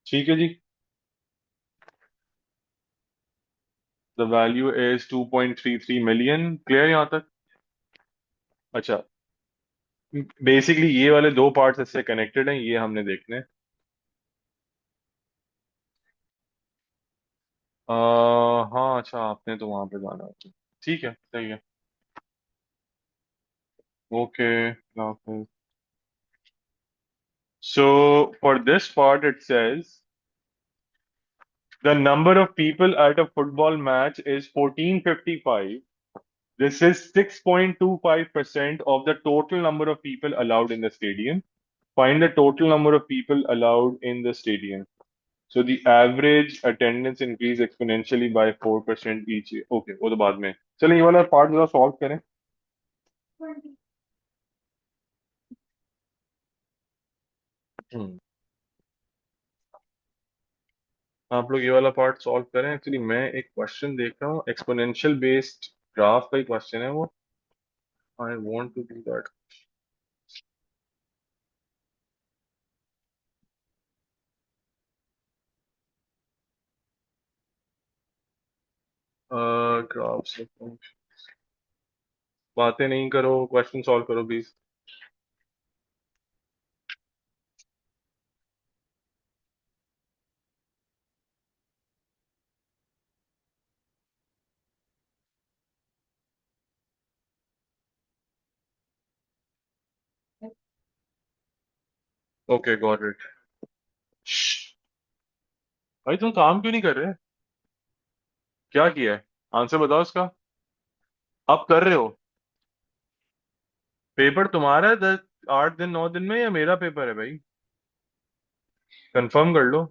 ठीक है जी, the value is 2.33 million. Clear यहाँ तक? अच्छा, बेसिकली ये वाले दो पार्ट्स इससे कनेक्टेड हैं, ये हमने देखने हैं। हाँ, अच्छा, आपने तो वहां पे जाना है। ठीक है, सही है। Okay, so for this part it says the number of people at a football match is 1455. This is 6.25% of the total number of people allowed in the stadium. Find the total number of people allowed in the stadium. So the average attendance increase exponentially by 4% each year. Okay, वो तो बाद में। चलिए ये वाला part जरा solve करें। हम्म आप लोग ये वाला पार्ट सॉल्व करें। एक्चुअली मैं एक क्वेश्चन देख रहा हूँ, एक्सपोनेंशियल बेस्ड ग्राफ का ही क्वेश्चन है वो। I want to do that. Graph से बातें नहीं करो, क्वेश्चन सॉल्व करो प्लीज। Okay got it. भाई तुम काम क्यों नहीं कर रहे? क्या किया है? आंसर बताओ इसका। आप कर रहे हो? पेपर तुम्हारा है 8 दिन 9 दिन में, या मेरा पेपर है भाई? कंफर्म कर लो।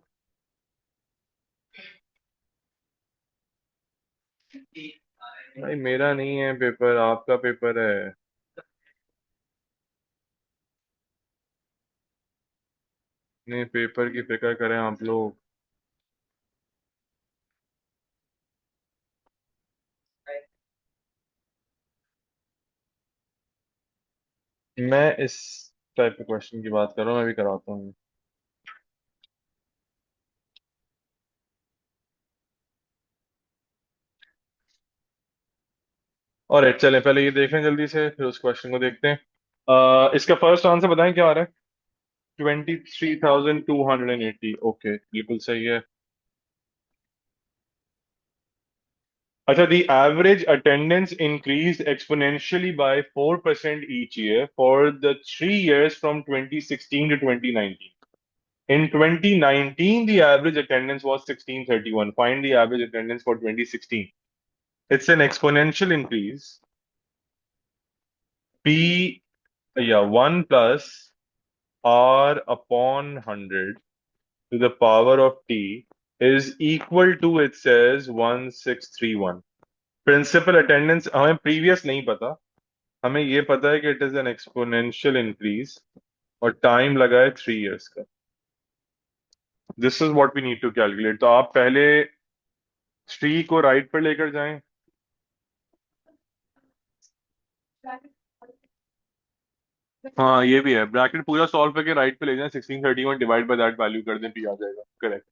भाई मेरा नहीं है पेपर, आपका पेपर है। नहीं, पेपर की फिक्र करें आप लोग। मैं इस टाइप के क्वेश्चन की बात कर रहा हूँ, मैं भी कराता हूँ। और चलें, पहले ये देखें जल्दी से, फिर उस क्वेश्चन को देखते हैं। इसका फर्स्ट आंसर बताएं क्या आ रहा है। 23,280, ओके बिल्कुल सही है। अच्छा, the average attendance increased exponentially by 4% each year for the 3 years from 2016 to 2019. In 2019, the average attendance was 1631. Find the average attendance for 2016. It's an exponential increase. P, yeah, 1 plus R upon 100 to the power of T is equal to, it says, 1631. Principal attendance हमें previous नहीं पता, हमें ये पता है कि it is an exponential increase, और time लगा है 3 इयर्स का। This is what we need to calculate. तो आप पहले श्री को राइट पर लेकर जाएं। हाँ ये भी है, ब्रैकेट पूरा सॉल्व करके राइट पे ले जाएं, 1631 डिवाइड बाय दैट वैल्यू कर दें, पी आ जाएगा, करेक्ट।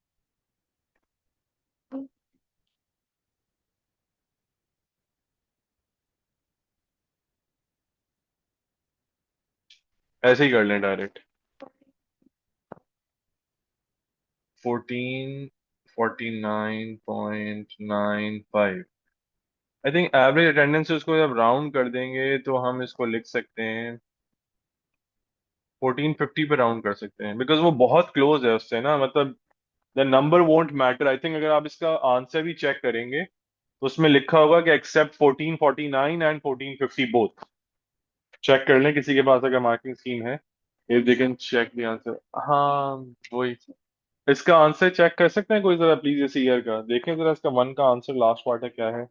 ऐसे ही कर लें direct. 1449.95। I think average attendance उसको जब राउंड कर देंगे तो हम इसको लिख सकते हैं, 1450 पे राउंड कर सकते हैं, बिकॉज वो बहुत क्लोज है उससे ना, मतलब the number won't matter. I think अगर आप इसका आंसर भी चेक करेंगे तो उसमें लिखा होगा कि एक्सेप्ट 1449 एंड 1450 बोथ। चेक कर लें किसी के पास अगर मार्किंग स्कीम है, if they can check the answer. हाँ वही, इसका आंसर चेक कर सकते हैं कोई जरा प्लीज, इस ईयर का देखें जरा, इसका वन का आंसर लास्ट पार्ट है क्या है,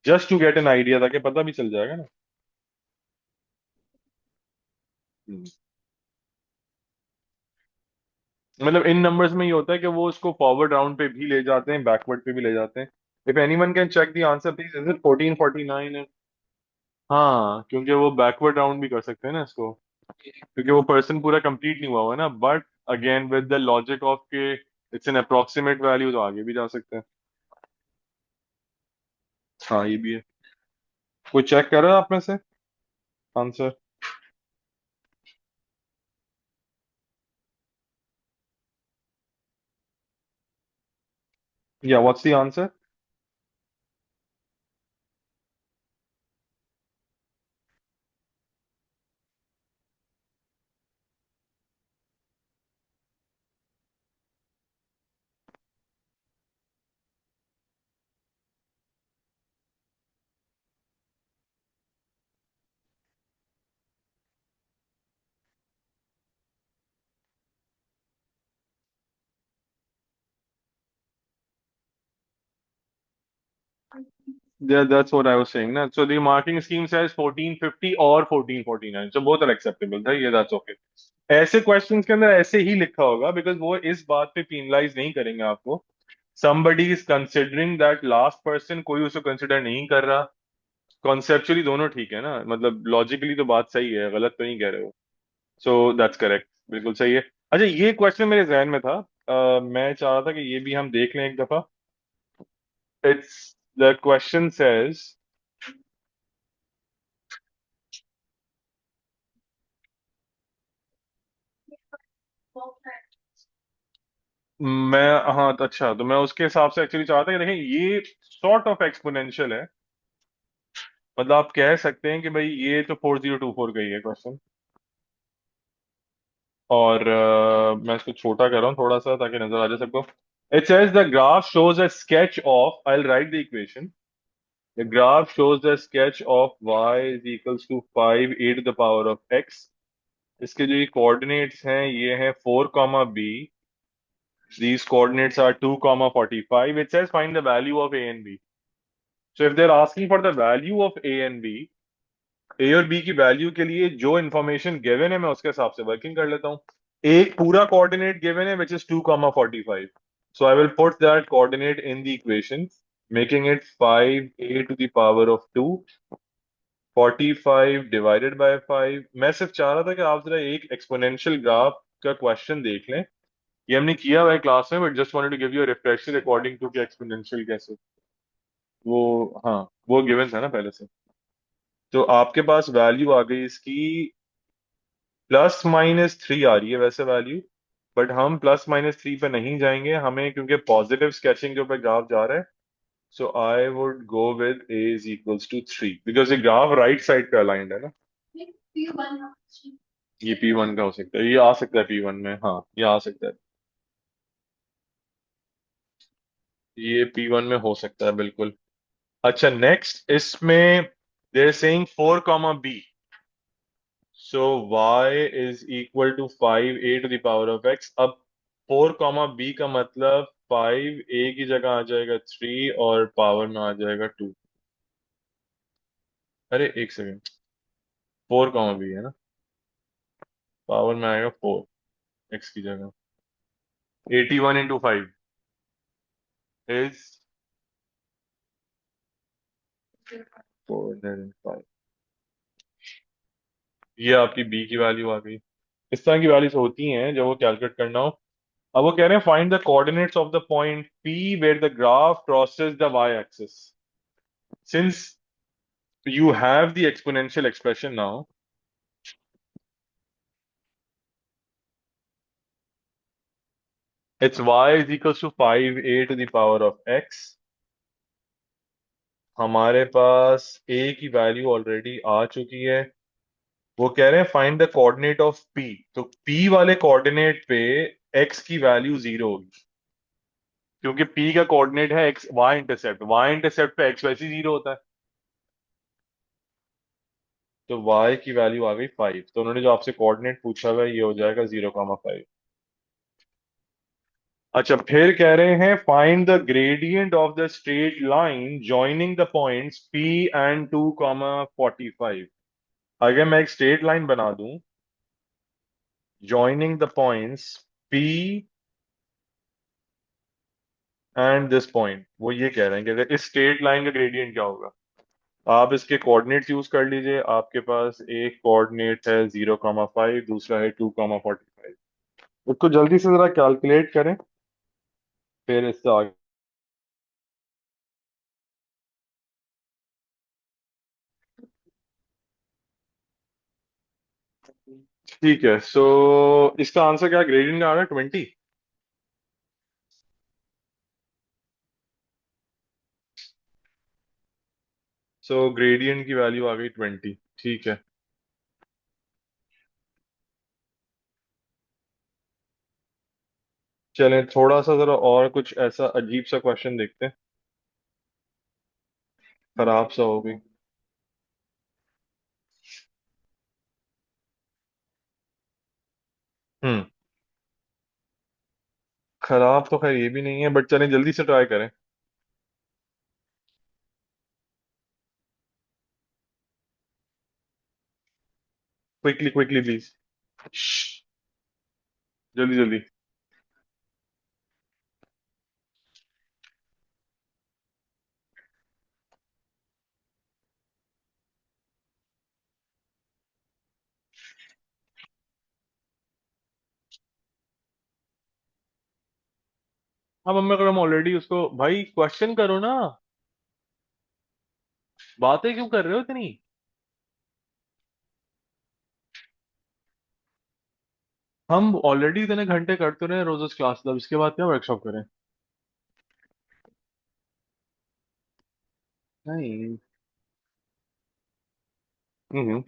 just to get an idea, ताकि पता भी चल जाएगा ना। हम्म। मतलब इन नंबर्स में ये होता है कि वो उसको फॉरवर्ड राउंड पे भी ले जाते हैं, बैकवर्ड पे भी ले जाते हैं। If anyone can check the answer please, is it 1449? हाँ, क्योंकि वो बैकवर्ड राउंड भी कर सकते हैं ना इसको, क्योंकि वो पर्सन पूरा कंप्लीट नहीं हुआ हुआ ना, but again with the logic of के इट्स एन अप्रोक्सीमेट वैल्यू, तो आगे भी जा सकते हैं। हाँ ये भी है। कोई चेक कर रहा है आप में से आंसर? या what's the answer? That's what I was saying ना, so the marking scheme says 1450 और 1449, so both are acceptable था ये, that's okay। ऐसे क्वेश्चंस के अंदर ऐसे ही लिखा होगा, बिकॉज वो इस बात पे पेनलाइज नहीं करेंगे आपको। somebody is considering that last person, कोई उसको कंसिडर नहीं कर रहा। कॉन्सेप्चुअली दोनों ठीक है ना, मतलब लॉजिकली तो बात सही है, गलत तो नहीं कह रहे हो। सो दैट्स करेक्ट, बिल्कुल सही है। अच्छा, ये क्वेश्चन मेरे जहन में था, मैं चाह रहा था कि ये भी हम देख लें एक दफा। इट्स, द क्वेश्चन सेज, मैं, हाँ तो अच्छा, तो मैं उसके हिसाब से एक्चुअली चाहता कि देखें ये सॉर्ट ऑफ एक्सपोनेंशियल है। मतलब आप कह सकते हैं कि भाई ये तो 4024 का ही है क्वेश्चन, और मैं इसको छोटा कर रहा हूँ थोड़ा सा ताकि नजर आ जाए सबको. It says the graph shows a sketch of, I will write the equation. The graph shows the sketch of y is equals to 5 a to the power of x. इसके जो ये कोऑर्डिनेट्स हैं ये हैं 4, b. These coordinates are 2, 45. It says find the value of a and b. So if they're asking for the value of a and b, ए और B की value के लिए जो इन्फॉर्मेशन गिवन है मैं उसके हिसाब से वर्किंग कर लेता हूँ. एक पूरा कोऑर्डिनेट गिवन है which is 2, 45. So I will put that coordinate in the equation, making it 5 a to the power of 2. 45 divided by 5. मैं सिर्फ चाह रहा था कि आप जरा एक एक्सपोनेंशियल ग्राफ का क्वेश्चन देख लें. ये हमने किया हुआ है क्लास में, but just wanted to give you a refresher according to कि एक्सपोनेंशियल कैसे. वो, हाँ, वो गिवन था ना पहले से. तो आपके पास वैल्यू आ गई इसकी +-3 आ रही है वैसे वैल्यू. बट हम +-3 पे नहीं जाएंगे हमें, क्योंकि पॉजिटिव स्केचिंग के ऊपर ग्राफ जा रहा है. So I would go with a is equals to 3 because ये ग्राफ राइट साइड पे अलाइंड है ना. ये P1 का हो सकता है, ये आ सकता है P1 में, हाँ ये आ सकता है. ये P1 में हो सकता है बिल्कुल. अच्छा, नेक्स्ट इसमें they are saying 4, b. So y is equal to 5 a to the power of x. अब 4, b का मतलब 5 a की जगह आ जाएगा 3 और पावर में आ जाएगा 2. अरे एक सेकेंड, 4, b है ना, पावर में आएगा 4 x की जगह. 81 × 5 इज 405. ये आपकी b की वैल्यू आ गई. इस तरह की वैल्यूज होती हैं जब वो कैलकुलेट करना हो. अब वो कह रहे हैं find the coordinates of the point P where the graph crosses the y axis. Since you have the exponential expression now, it's y is equals to 5a to the power of x. हमारे पास a की value already आ चुकी है. वो कह रहे हैं find the coordinate of p. तो p वाले कोऑर्डिनेट पे x की वैल्यू 0 होगी, क्योंकि p का कोऑर्डिनेट है x, y इंटरसेप्ट पे x वैसे ही 0 होता है. तो y की वैल्यू आ गई 5. तो उन्होंने जो आपसे कोऑर्डिनेट पूछा हुआ है ये हो जाएगा 0, 5. अच्छा, फिर कह रहे हैं find the gradient of the straight line joining the points P and 2, 45. अगर मैं एक स्ट्रेट लाइन बना दूं joining the points P and this point, वो ये कह रहे हैं कि अगर इस स्ट्रेट लाइन का ग्रेडियंट क्या होगा. आप इसके कोऑर्डिनेट्स यूज कर लीजिए. आपके पास एक कोऑर्डिनेट है 0, 5, दूसरा है 2, 45. उसको जल्दी से जरा कैलकुलेट करें, फिर इससे आगे. ठीक है. सो इसका आंसर क्या, ग्रेडियंट का आ रहा है 20. सो ग्रेडियंट की वैल्यू आ गई 20. ठीक है. चलें थोड़ा सा जरा और कुछ ऐसा अजीब सा क्वेश्चन देखते हैं. खराब सा हो गई. हम्म. खराब तो खैर ये भी नहीं है, बट चलें जल्दी से ट्राई करें. Quickly quickly please. जल्दी जल्दी. अब मम्मी अगर हम ऑलरेडी उसको, भाई क्वेश्चन करो ना, बातें क्यों कर रहे हो इतनी. हम ऑलरेडी इतने घंटे करते रहे रोज उस क्लास, अब इसके बाद क्या वर्कशॉप करें. नहीं. हम्म.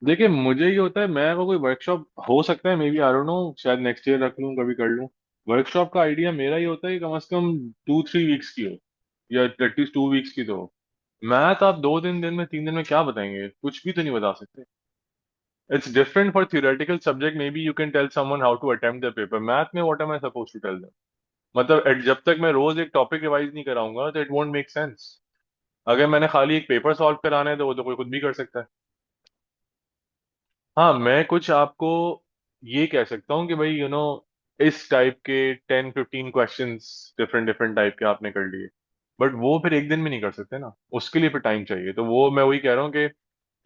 देखिए मुझे ये होता है, मैं अगर कोई वर्कशॉप हो सकता है, maybe I don't know, शायद नेक्स्ट ईयर रख लूँ, कभी कर लूँ। वर्कशॉप का आइडिया मेरा ये होता है कि कम से कम 2-3 वीक्स की हो, या एटलीस्ट 2 वीक्स की तो हो। मैथ आप 2 दिन में 3 दिन में क्या बताएंगे? कुछ भी तो नहीं बता सकते। It's different for theoretical subject, maybe you can tell someone how to attempt the paper. Math में what am I suppose to tell them? मतलब जब तक मैं रोज एक टॉपिक रिवाइज नहीं कराऊंगा तो इट वोंट मेक सेंस। अगर मैंने खाली एक पेपर सॉल्व कराना है तो वो तो कोई खुद भी कर सकता है। हाँ, मैं कुछ आपको ये कह सकता हूँ कि भाई इस टाइप के 10-15 क्वेश्चंस डिफरेंट डिफरेंट टाइप के आपने कर लिए। बट वो फिर एक दिन में नहीं कर सकते ना, उसके लिए फिर टाइम चाहिए। तो वो मैं वही कह रहा हूँ कि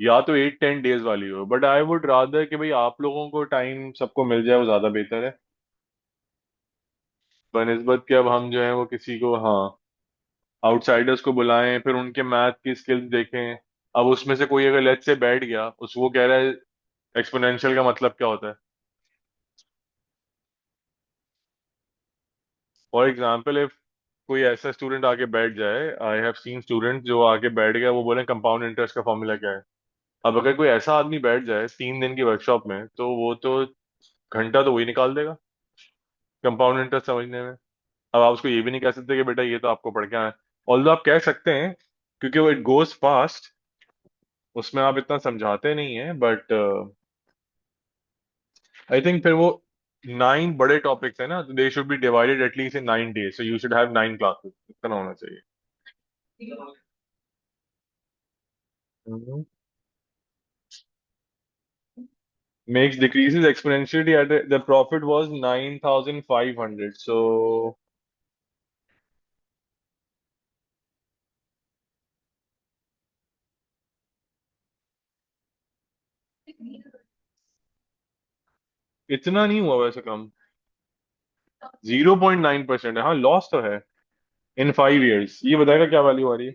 या तो 8-10 डेज वाली हो, बट आई वुड रादर कि भाई आप लोगों को टाइम सबको मिल जाए, वो ज्यादा बेहतर है बनस्बत कि अब हम जो है वो किसी को, हाँ, आउटसाइडर्स को बुलाएं, फिर उनके मैथ की स्किल्स देखें। अब उसमें से कोई अगर लेट से बैठ गया, उस वो कह रहा है एक्सपोनेंशियल का मतलब क्या होता है। फॉर एग्जाम्पल, इफ कोई ऐसा स्टूडेंट आके बैठ जाए, आई हैव सीन स्टूडेंट जो आके बैठ गया, वो बोले कंपाउंड इंटरेस्ट का फॉर्मूला क्या है। अब अगर कोई ऐसा आदमी बैठ जाए 3 दिन की वर्कशॉप में, तो वो तो घंटा तो वही निकाल देगा कंपाउंड इंटरेस्ट समझने में। अब आप उसको ये भी नहीं कह सकते कि बेटा ये तो आपको पढ़ के आना है। ऑल्दो आप कह सकते हैं, क्योंकि वो इट गोज फास्ट, उसमें आप इतना समझाते नहीं है, बट आई थिंक फिर वो 9 बड़े टॉपिक्स है ना, तो they should be divided at least in 9 days, so you should have 9 classes, इतना होना चाहिए। Mhm. Makes decreases exponentially at the profit was 9,500, so इतना नहीं हुआ वैसे कम। 0.9% है, हाँ लॉस तो है इन 5 years। ये बताएगा क्या वैल्यू आ रही है?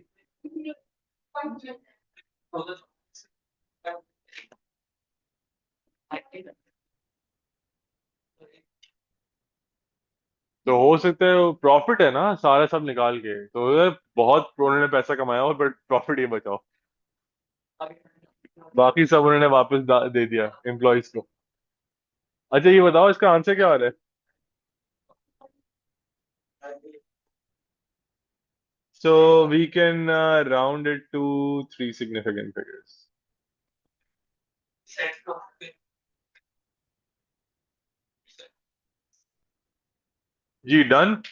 तो हो सकता है प्रॉफिट है ना सारा सब निकाल के, तो यार बहुत उन्होंने पैसा कमाया हो, बट प्रॉफिट ये बचाओ, बाकी सब उन्होंने वापस दे दिया एम्प्लॉयज को। अच्छा ये बताओ, इसका आंसर क्या आ रहा है? So we can round it to three significant figures. जी डन।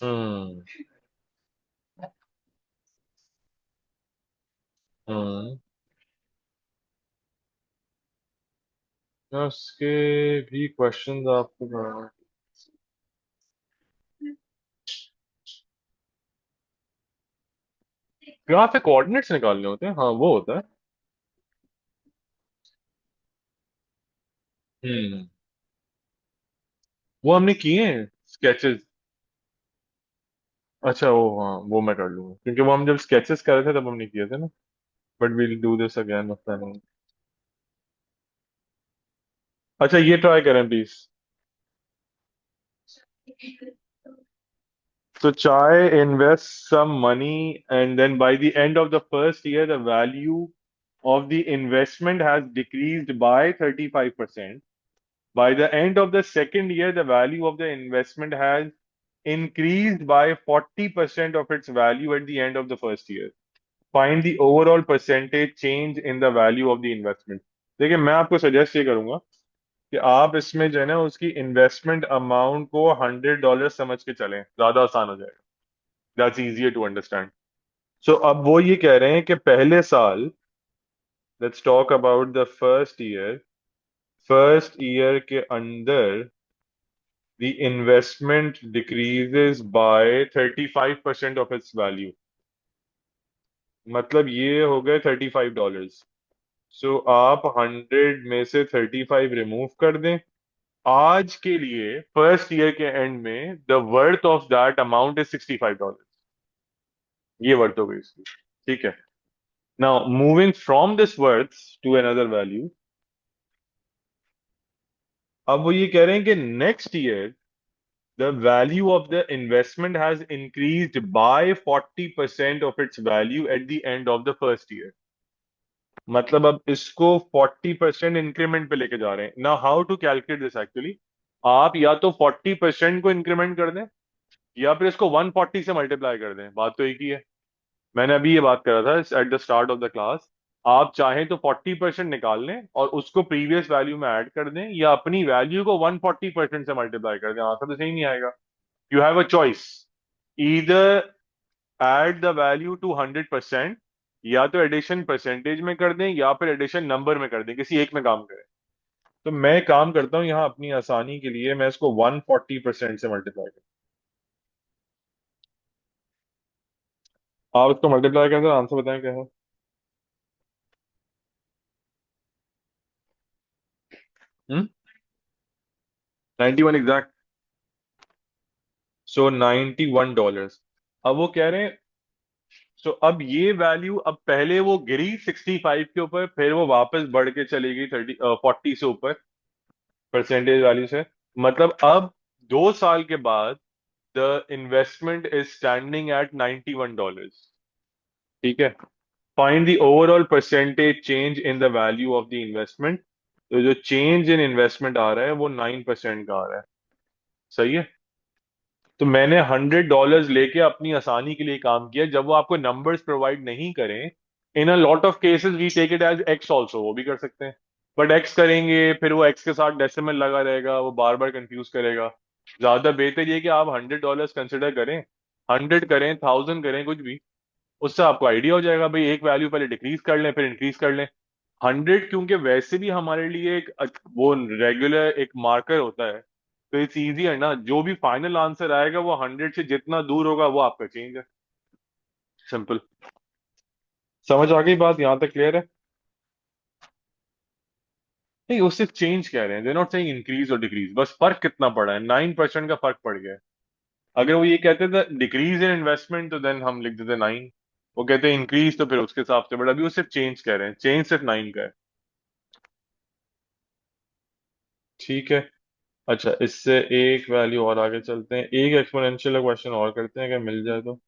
हम्म। हम्म। उसके भी क्वेश्चंस आपको ग्राफ पे कोऑर्डिनेट्स निकालने होते हैं, हाँ वो होता है। हम्म। वो हमने किए हैं स्केचेस। अच्छा वो, हाँ वो मैं कर लूंगा, क्योंकि वो हम जब स्केचेस कर रहे थे तब हमने किए थे ना। But we'll do this again, मसला नहीं। अच्छा ये ट्राई करें please. So Chai invests some money, and then by the end of the first year, the value of the investment has decreased by 35%. By the end of the second year, the value of the investment has increased by 40% of its value at the end of the first year. Find the overall percentage change in the value of the investment. देखिए मैं आपको suggest ये करूंगा कि आप इसमें जो है ना उसकी इन्वेस्टमेंट अमाउंट को $100 समझ के चलें, ज्यादा आसान हो जाएगा। That's easier to understand. So अब वो ये कह रहे हैं कि पहले साल, let's talk about the first year के अंदर the investment decreases by 35% of its value. मतलब ये हो गए $35। सो आप 100 में से 35 रिमूव कर दें। आज के लिए फर्स्ट ईयर के एंड में the worth of that amount is $65। ये वर्थ हो गई इसकी। ठीक है। Now moving from this worth to another value, अब वो ये कह रहे हैं कि next year the value of the investment has increased by 40% of its value at the end of the first year. मतलब अब इसको 40% इंक्रीमेंट पे लेके जा रहे हैं ना। How to calculate this actually, आप या तो 40% को इंक्रीमेंट कर दें या फिर इसको 140 से मल्टीप्लाई कर दें, बात तो एक ही है। मैंने अभी ये बात करा था at the start of the class. आप चाहें तो 40% निकाल लें और उसको प्रीवियस वैल्यू में ऐड कर दें, या अपनी वैल्यू को 140% से मल्टीप्लाई कर दें, आंसर तो सेम ही आएगा। You have a choice, either add the value to 100%, या तो एडिशन परसेंटेज में कर दें या फिर एडिशन नंबर में कर दें, किसी एक में काम करें। तो मैं काम करता हूं यहाँ अपनी आसानी के लिए, मैं इसको 140% से मल्टीप्लाई करता हूँ। आप इसको मल्टीप्लाई करते हैं, आंसर बताएं क्या है। 91 एग्जैक्ट। सो $91। अब वो कह रहे हैं, सो अब ये वैल्यू, अब पहले वो गिरी 65 के ऊपर, फिर वो वापस बढ़ के चली गई 40 से ऊपर, परसेंटेज वैल्यू से। मतलब अब 2 साल के बाद the investment is standing at $91। ठीक है। Find the overall percentage change in the value of the investment. तो जो चेंज इन इन्वेस्टमेंट आ रहा है वो 9% का आ रहा है। सही है। तो मैंने $100 लेके अपनी आसानी के लिए काम किया, जब वो आपको नंबर्स प्रोवाइड नहीं करें। In a lot of cases we take it as X also, वो भी कर सकते हैं। बट एक्स करेंगे फिर वो एक्स के साथ डेसिमल लगा रहेगा, वो बार बार कंफ्यूज करेगा। ज्यादा बेहतर ये कि आप $100 कंसिडर करें, 100 करें, 1000 करें, कुछ भी। उससे आपको आइडिया हो जाएगा भाई, एक वैल्यू पहले डिक्रीज कर लें फिर इंक्रीज कर लें। 100 क्योंकि वैसे भी हमारे लिए एक वो रेगुलर एक मार्कर होता है। तो इट्स इजी है ना, जो भी फाइनल आंसर आएगा वो 100 से जितना दूर होगा वो आपका चेंज है। सिंपल। समझ आ गई बात, यहां तक क्लियर है। नहीं, वो सिर्फ चेंज कह रहे हैं, दे नॉट सेइंग इंक्रीज और डिक्रीज, बस फर्क कितना पड़ा है, 9% का फर्क पड़ गया है। अगर वो ये कहते थे डिक्रीज इन इन्वेस्टमेंट तो देन हम लिख देते 9। वो कहते हैं इंक्रीज तो फिर उसके हिसाब से, बट अभी वो सिर्फ चेंज कह रहे हैं, चेंज सिर्फ 9 का है। ठीक है। अच्छा, इससे एक वैल्यू और आगे चलते हैं, एक एक्सपोनेंशियल क्वेश्चन और करते हैं, अगर मिल जाए तो।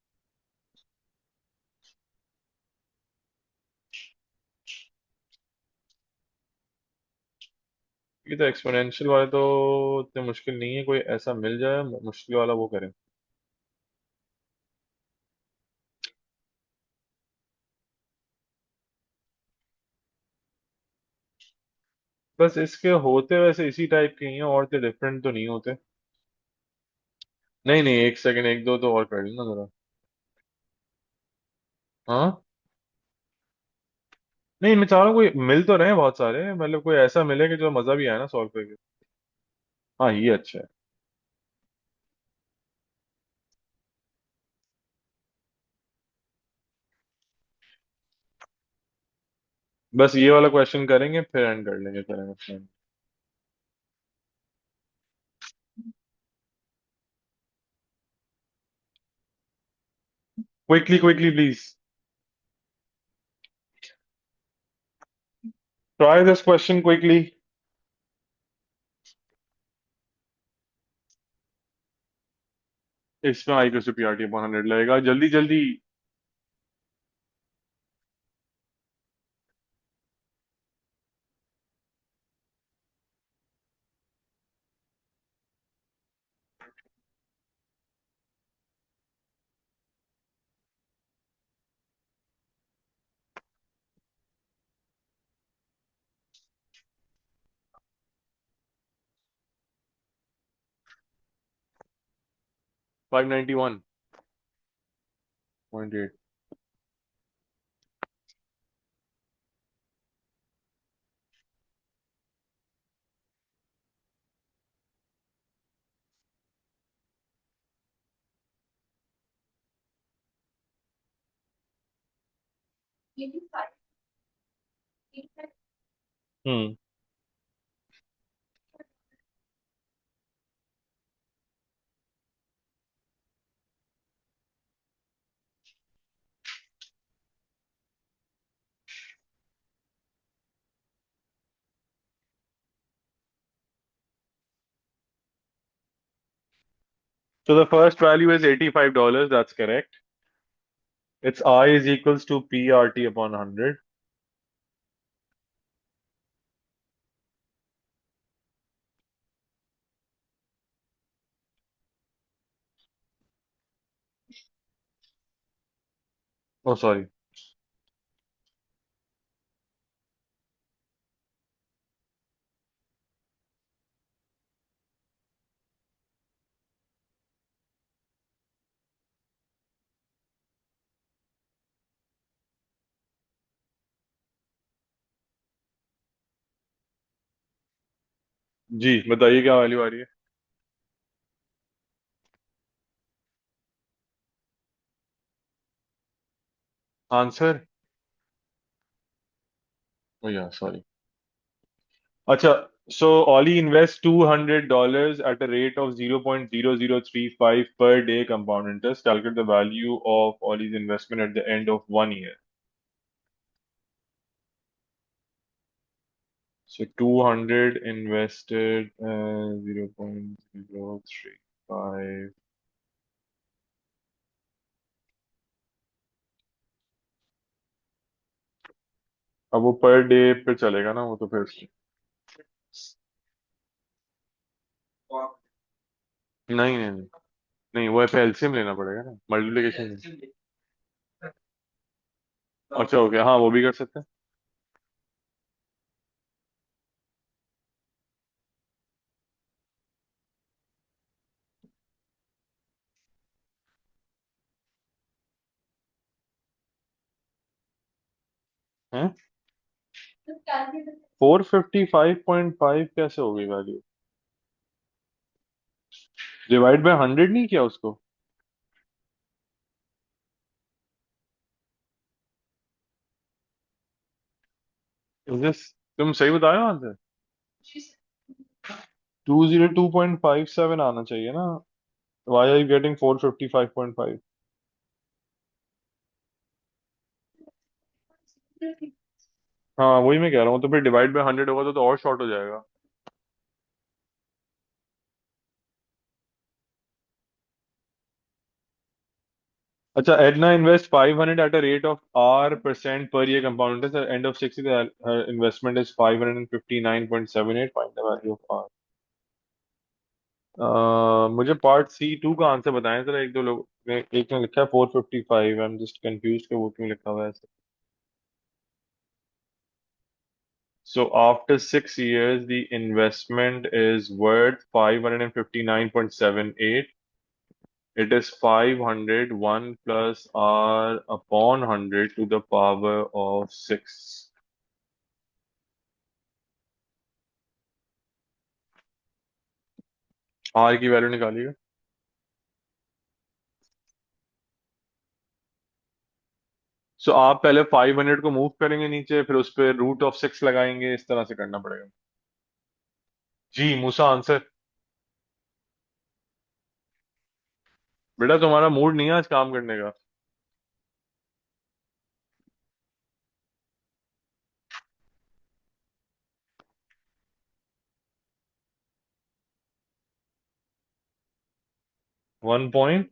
ये तो एक्सपोनेंशियल वाले तो इतने मुश्किल नहीं है, कोई ऐसा मिल जाए मुश्किल वाला वो करें। बस इसके होते वैसे इसी टाइप के ही हैं, और तो डिफरेंट तो नहीं होते। नहीं नहीं, एक सेकंड, एक दो तो और कर लेना जरा। हाँ। नहीं, मैं चाह रहा हूँ कोई मिल तो रहे हैं बहुत सारे, मतलब कोई ऐसा मिले कि जो मजा भी आए ना सॉल्व करके। हाँ, ये अच्छा है। बस ये वाला क्वेश्चन करेंगे फिर एंड कर लेंगे, करेंगे। Quickly quickly please. Try this question quickly. इसमें I Q P R T upon 100 लगेगा, जल्दी जल्दी। 591.8। हम्म। So the first value is $85. That's correct. It's I is equals to PRT upon 100. Oh, sorry. जी बताइए क्या वैल्यू आ रही है। आंसर। ओ या सॉरी। अच्छा, so Ollie invests $200 at a rate of 0.0035 per day compound interest. Calculate the value of Ollie's investment at the end of 1 year. So 200 invested 0.035. अब वो per day पे चलेगा ना, वो तो फिर नहीं नहीं नहीं। नहीं, वो पे एलसीएम लेना पड़ेगा ना, मल्टीप्लिकेशन। अच्छा हो गया, हाँ वो भी कर सकते हैं। 455.5 कैसे हो गई वैल्यू? डिवाइड बाय 100 नहीं किया उसको? दिस तुम सही बताए आंसर। 202.57 आना चाहिए ना। Why are you getting 455.5? हाँ वही मैं कह रहा हूँ, तो फिर डिवाइड बाय 100 होगा तो और शॉर्ट हो जाएगा। अच्छा, Edna invests 500 at a rate of R% per year compound interest. At the end of 60, her investment is 559.78. Find the value of R. मुझे पार्ट C2 का आंसर बताएं जरा, एक दो लोग एक ने लिखा है 455। आई एम जस्ट कंफ्यूज कि वो क्यों लिखा हुआ है ऐसे। So after 6 years, the investment is worth 559.78. It is 501 plus R upon 100 to the power of 6. R की वैल्यू निकालिएगा। सो आप पहले 500 को मूव करेंगे नीचे, फिर उस पर रूट ऑफ 6 लगाएंगे, इस तरह से करना पड़ेगा। जी मूसा आंसर। बेटा तुम्हारा मूड नहीं है आज काम करने का। 1 पॉइंट।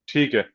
ठीक है।